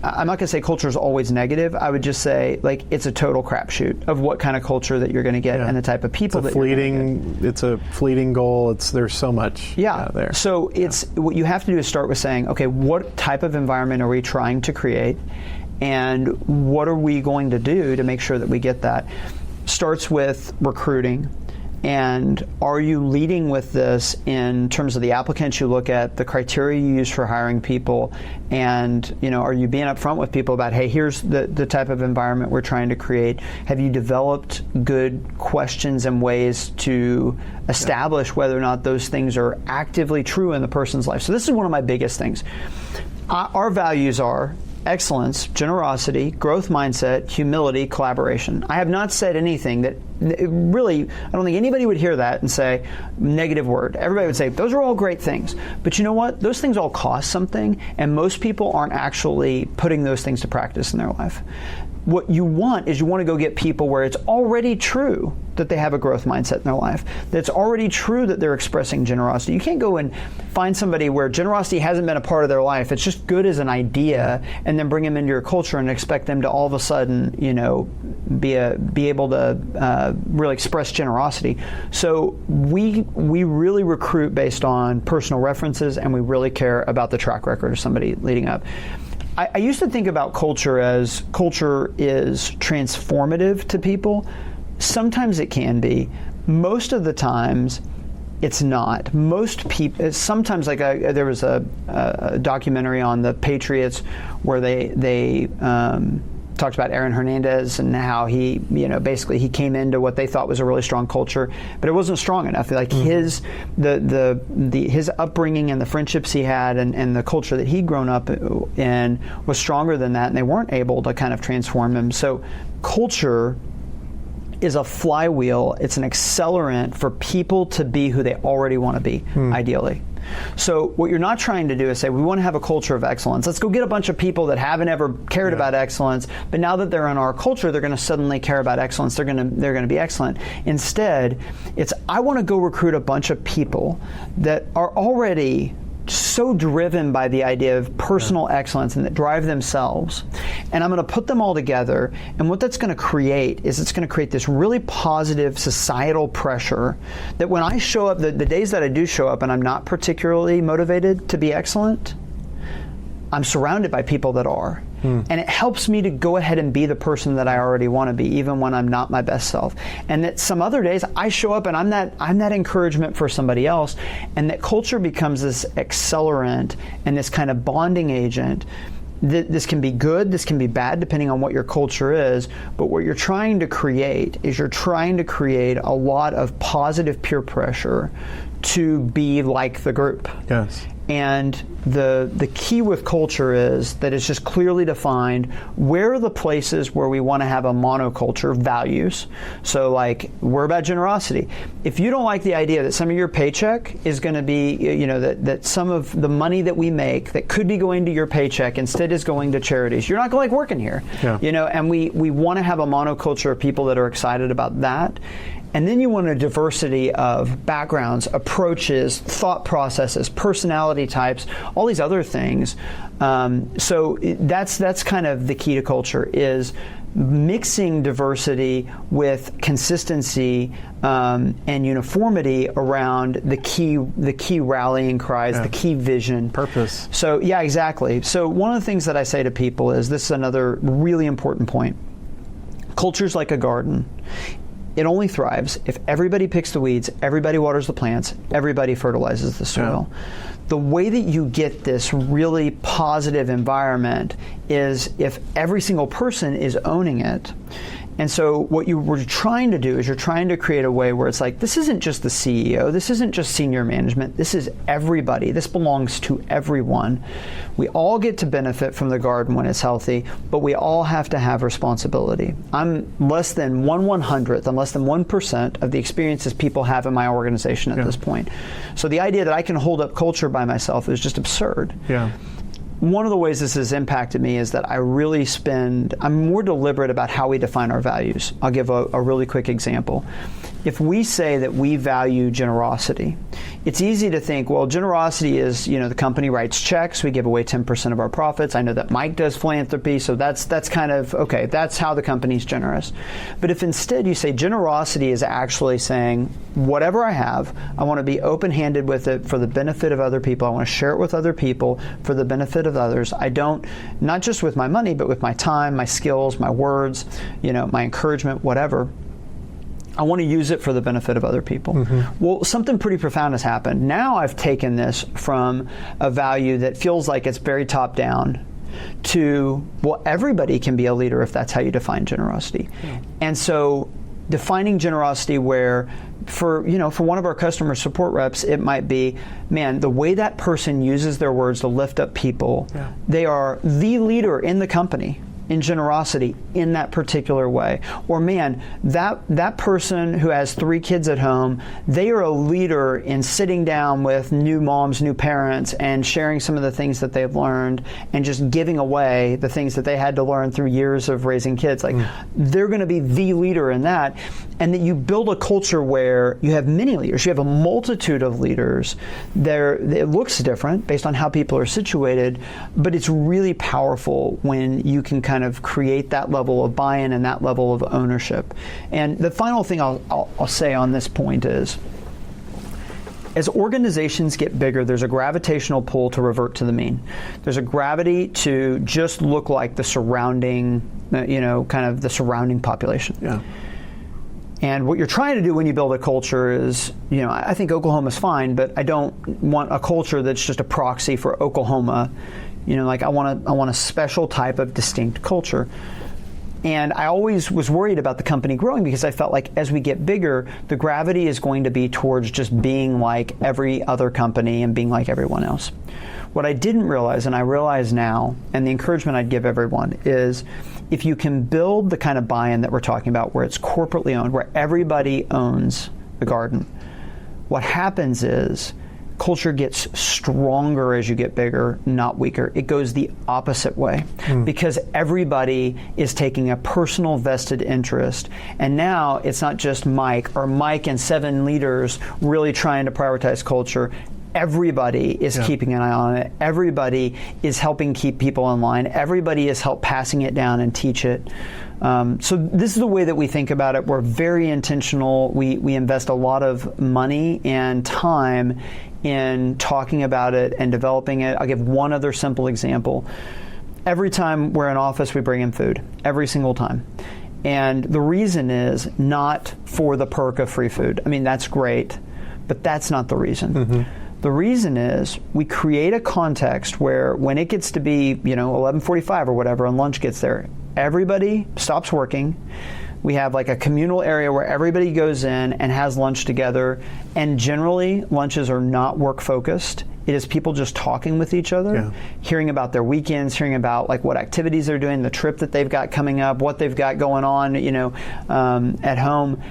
I'm not going to say culture is always negative. I would just say like it's a total crapshoot of what kind of culture that you're going to get and the type of people that you're going to get. It's a fleeting goal. There's so much there. So what you have to do is start with saying, okay, what type of environment are we trying to create, and what are we going to do to make sure that we get that? Starts with recruiting. And are you leading with this in terms of the applicants you look at, the criteria you use for hiring people, and are you being upfront with people about, hey, here's the type of environment we're trying to create? Have you developed good questions and ways to establish whether or not those things are actively true in the person's life? So this is one of my biggest things. Our values are excellence, generosity, growth mindset, humility, collaboration. I have not said anything that really, I don't think anybody would hear that and say, negative word. Everybody would say, those are all great things. But you know what? Those things all cost something, and most people aren't actually putting those things to practice in their life. What you want is you want to go get people where it's already true that they have a growth mindset in their life, that's already true that they're expressing generosity. You can't go and find somebody where generosity hasn't been a part of their life. It's just good as an idea, and then bring them into your culture and expect them to all of a sudden, be able to really express generosity. So we really recruit based on personal references, and we really care about the track record of somebody leading up. I used to think about culture as culture is transformative to people. Sometimes it can be. Most of the times, it's not. Most people, sometimes there was a documentary on the Patriots where they talked about Aaron Hernandez and how he, basically he came into what they thought was a really strong culture, but it wasn't strong enough. Like his upbringing and the friendships he had and the culture that he'd grown up in was stronger than that, and they weren't able to kind of transform him. So culture is a flywheel. It's an accelerant for people to be who they already want to be, ideally. So what you're not trying to do is say, we want to have a culture of excellence. Let's go get a bunch of people that haven't ever cared about excellence, but now that they're in our culture, they're going to suddenly care about excellence. They're going to be excellent. Instead, it's, I want to go recruit a bunch of people that are already so driven by the idea of personal excellence and that drive themselves, and I'm going to put them all together, and what that's going to create is it's going to create this really positive societal pressure that when I show up, the days that I do show up and I'm not particularly motivated to be excellent, I'm surrounded by people that are. And it helps me to go ahead and be the person that I already want to be, even when I'm not my best self. And that some other days I show up and I'm that encouragement for somebody else, and that culture becomes this accelerant and this kind of bonding agent. This can be good, this can be bad, depending on what your culture is, but what you're trying to create is you're trying to create a lot of positive peer pressure to be like the group. Yes. And the key with culture is that it's just clearly defined where are the places where we want to have a monoculture values. So like, we're about generosity. If you don't like the idea that some of your paycheck is going to be, that some of the money that we make that could be going to your paycheck instead is going to charities, you're not going to like working here. Yeah. And we want to have a monoculture of people that are excited about that. And then you want a diversity of backgrounds, approaches, thought processes, personality types, all these other things. So that's kind of the key to culture, is mixing diversity with consistency and uniformity around the key rallying cries, the key vision. Purpose. So yeah, exactly. So one of the things that I say to people is, this is another really important point. Culture's like a garden. It only thrives if everybody picks the weeds, everybody waters the plants, everybody fertilizes the soil. Yeah. The way that you get this really positive environment is if every single person is owning it. And so what you were trying to do is you're trying to create a way where it's like, this isn't just the CEO, this isn't just senior management, this is everybody, this belongs to everyone. We all get to benefit from the garden when it's healthy, but we all have to have responsibility. I'm less than 1/100th, I'm less than 1% of the experiences people have in my organization at this point. So the idea that I can hold up culture by myself is just absurd. Yeah. One of the ways this has impacted me is that I'm more deliberate about how we define our values. I'll give a really quick example. If we say that we value generosity, it's easy to think, well, generosity is, the company writes checks, we give away 10% of our profits. I know that Mike does philanthropy, so that's kind of, okay, that's how the company's generous. But if instead you say generosity is actually saying, whatever I have, I want to be open-handed with it for the benefit of other people. I want to share it with other people for the benefit of others. I don't, not just with my money, but with my time, my skills, my words, my encouragement, whatever. I want to use it for the benefit of other people. Mm-hmm. Well, something pretty profound has happened. Now I've taken this from a value that feels like it's very top down to, well, everybody can be a leader if that's how you define generosity. Yeah. And so defining generosity where for one of our customer support reps, it might be, man, the way that person uses their words to lift up people, they are the leader in the company in generosity in that particular way. Or man, that person who has 3 kids at home, they are a leader in sitting down with new moms, new parents, and sharing some of the things that they've learned and just giving away the things that they had to learn through years of raising kids. They're going to be the leader in that. And that you build a culture where you have many leaders, you have a multitude of leaders. It looks different based on how people are situated, but it's really powerful when you can kind of create that level of buy-in and that level of ownership. And the final thing I'll say on this point is, as organizations get bigger, there's a gravitational pull to revert to the mean. There's a gravity to just look like the surrounding, kind of the surrounding population. Yeah. And what you're trying to do when you build a culture is, I think Oklahoma's fine, but I don't want a culture that's just a proxy for Oklahoma. I want a special type of distinct culture. And I always was worried about the company growing because I felt like as we get bigger, the gravity is going to be towards just being like every other company and being like everyone else. What I didn't realize, and I realize now, and the encouragement I'd give everyone is, if you can build the kind of buy-in that we're talking about, where it's corporately owned, where everybody owns the garden, what happens is culture gets stronger as you get bigger, not weaker. It goes the opposite way because everybody is taking a personal vested interest. And now it's not just Mike and 7 leaders really trying to prioritize culture. Everybody is keeping an eye on it. Everybody is helping keep people in line. Everybody is passing it down and teach it. So this is the way that we think about it. We're very intentional. We invest a lot of money and time in talking about it and developing it. I'll give one other simple example. Every time we're in office, we bring in food. Every single time. And the reason is not for the perk of free food. I mean, that's great, but that's not the reason. Mm-hmm. The reason is we create a context where when it gets to be, 11:45 or whatever, and lunch gets there, everybody stops working. We have like a communal area where everybody goes in and has lunch together, and generally lunches are not work focused. It is people just talking with each other, hearing about their weekends, hearing about like what activities they're doing, the trip that they've got coming up, what they've got going on, at home.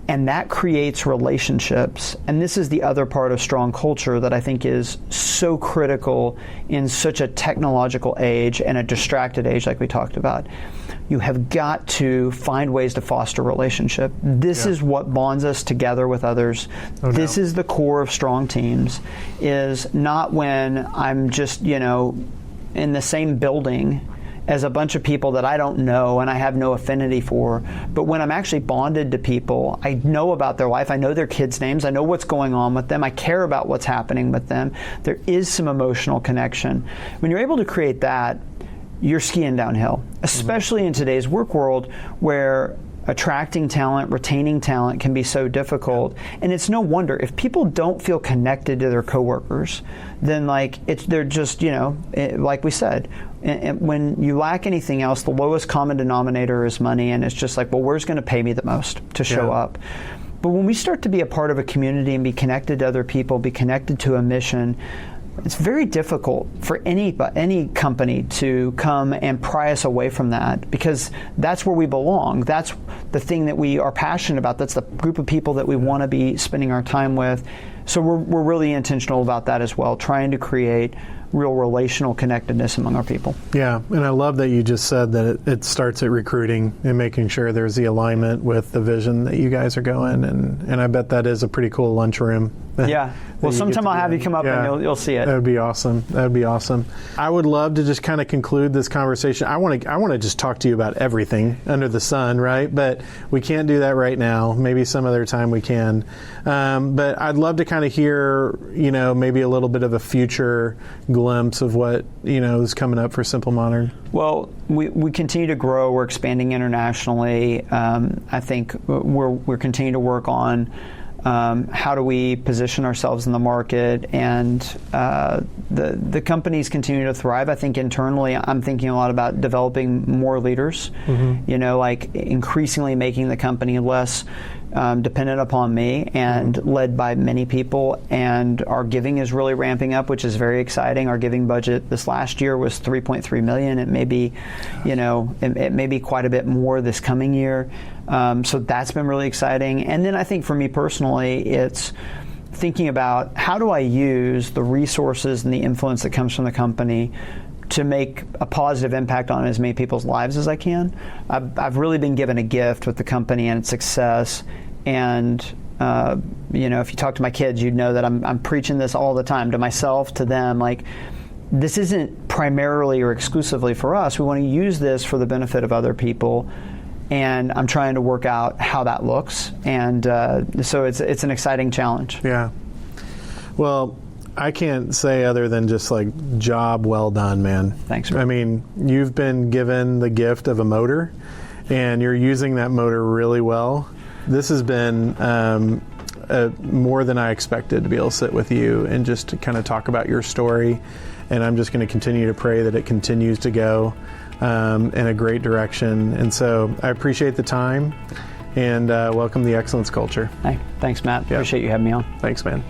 And that creates relationships. And this is the other part of strong culture that I think is so critical in such a technological age and a distracted age like we talked about. You have got to find ways to foster relationship. This is what bonds us together with others. This is the core of strong teams, is not when I'm just, in the same building as a bunch of people that I don't know and I have no affinity for, but when I'm actually bonded to people, I know about their life, I know their kids' names, I know what's going on with them, I care about what's happening with them, there is some emotional connection. When you're able to create that, you're skiing downhill, especially in today's work world where attracting talent, retaining talent can be so difficult. And it's no wonder if people don't feel connected to their coworkers, then they're just, like we said, and when you lack anything else, the lowest common denominator is money, and it's just like, well, where's going to pay me the most to show up? But when we start to be a part of a community and be connected to other people, be connected to a mission, it's very difficult for any company to come and pry us away from that, because that's where we belong. That's the thing that we are passionate about. That's the group of people that we want to be spending our time with. So we're really intentional about that as well, trying to create real relational connectedness among our people. Yeah, and I love that you just said that it starts at recruiting and making sure there's the alignment with the vision that you guys are going, and I bet that is a pretty cool lunchroom. Yeah, well, sometime I'll have you come up and you'll see it. That would be awesome. That would be awesome. I would love to just kind of conclude this conversation. I want to just talk to you about everything under the sun, right? But we can't do that right now. Maybe some other time we can. But I'd love to kind of hear, maybe a little bit of a future glimpse of what, is coming up for Simple Modern. Well, we continue to grow. We're expanding internationally. I think we're continuing to work on how do we position ourselves in the market, and the companies continue to thrive. I think internally I'm thinking a lot about developing more leaders, increasingly making the company less dependent upon me and led by many people, and our giving is really ramping up, which is very exciting. Our giving budget this last year was $3.3 million. It may be, it may be quite a bit more this coming year. So that's been really exciting. And then I think for me personally, it's thinking about how do I use the resources and the influence that comes from the company to make a positive impact on as many people's lives as I can. I've really been given a gift with the company and its success. And if you talk to my kids, you'd know that I'm preaching this all the time to myself, to them. Like, this isn't primarily or exclusively for us. We want to use this for the benefit of other people. And I'm trying to work out how that looks. And so it's an exciting challenge. Yeah. Well, I can't say other than just job well done, man. Thanks. I mean, you've been given the gift of a motor, and you're using that motor really well. This has been more than I expected to be able to sit with you and just to kind of talk about your story. And I'm just going to continue to pray that it continues to go in a great direction. And so I appreciate the time, and welcome the excellence culture. Hey, thanks, Matt. Appreciate you having me on. Thanks, man.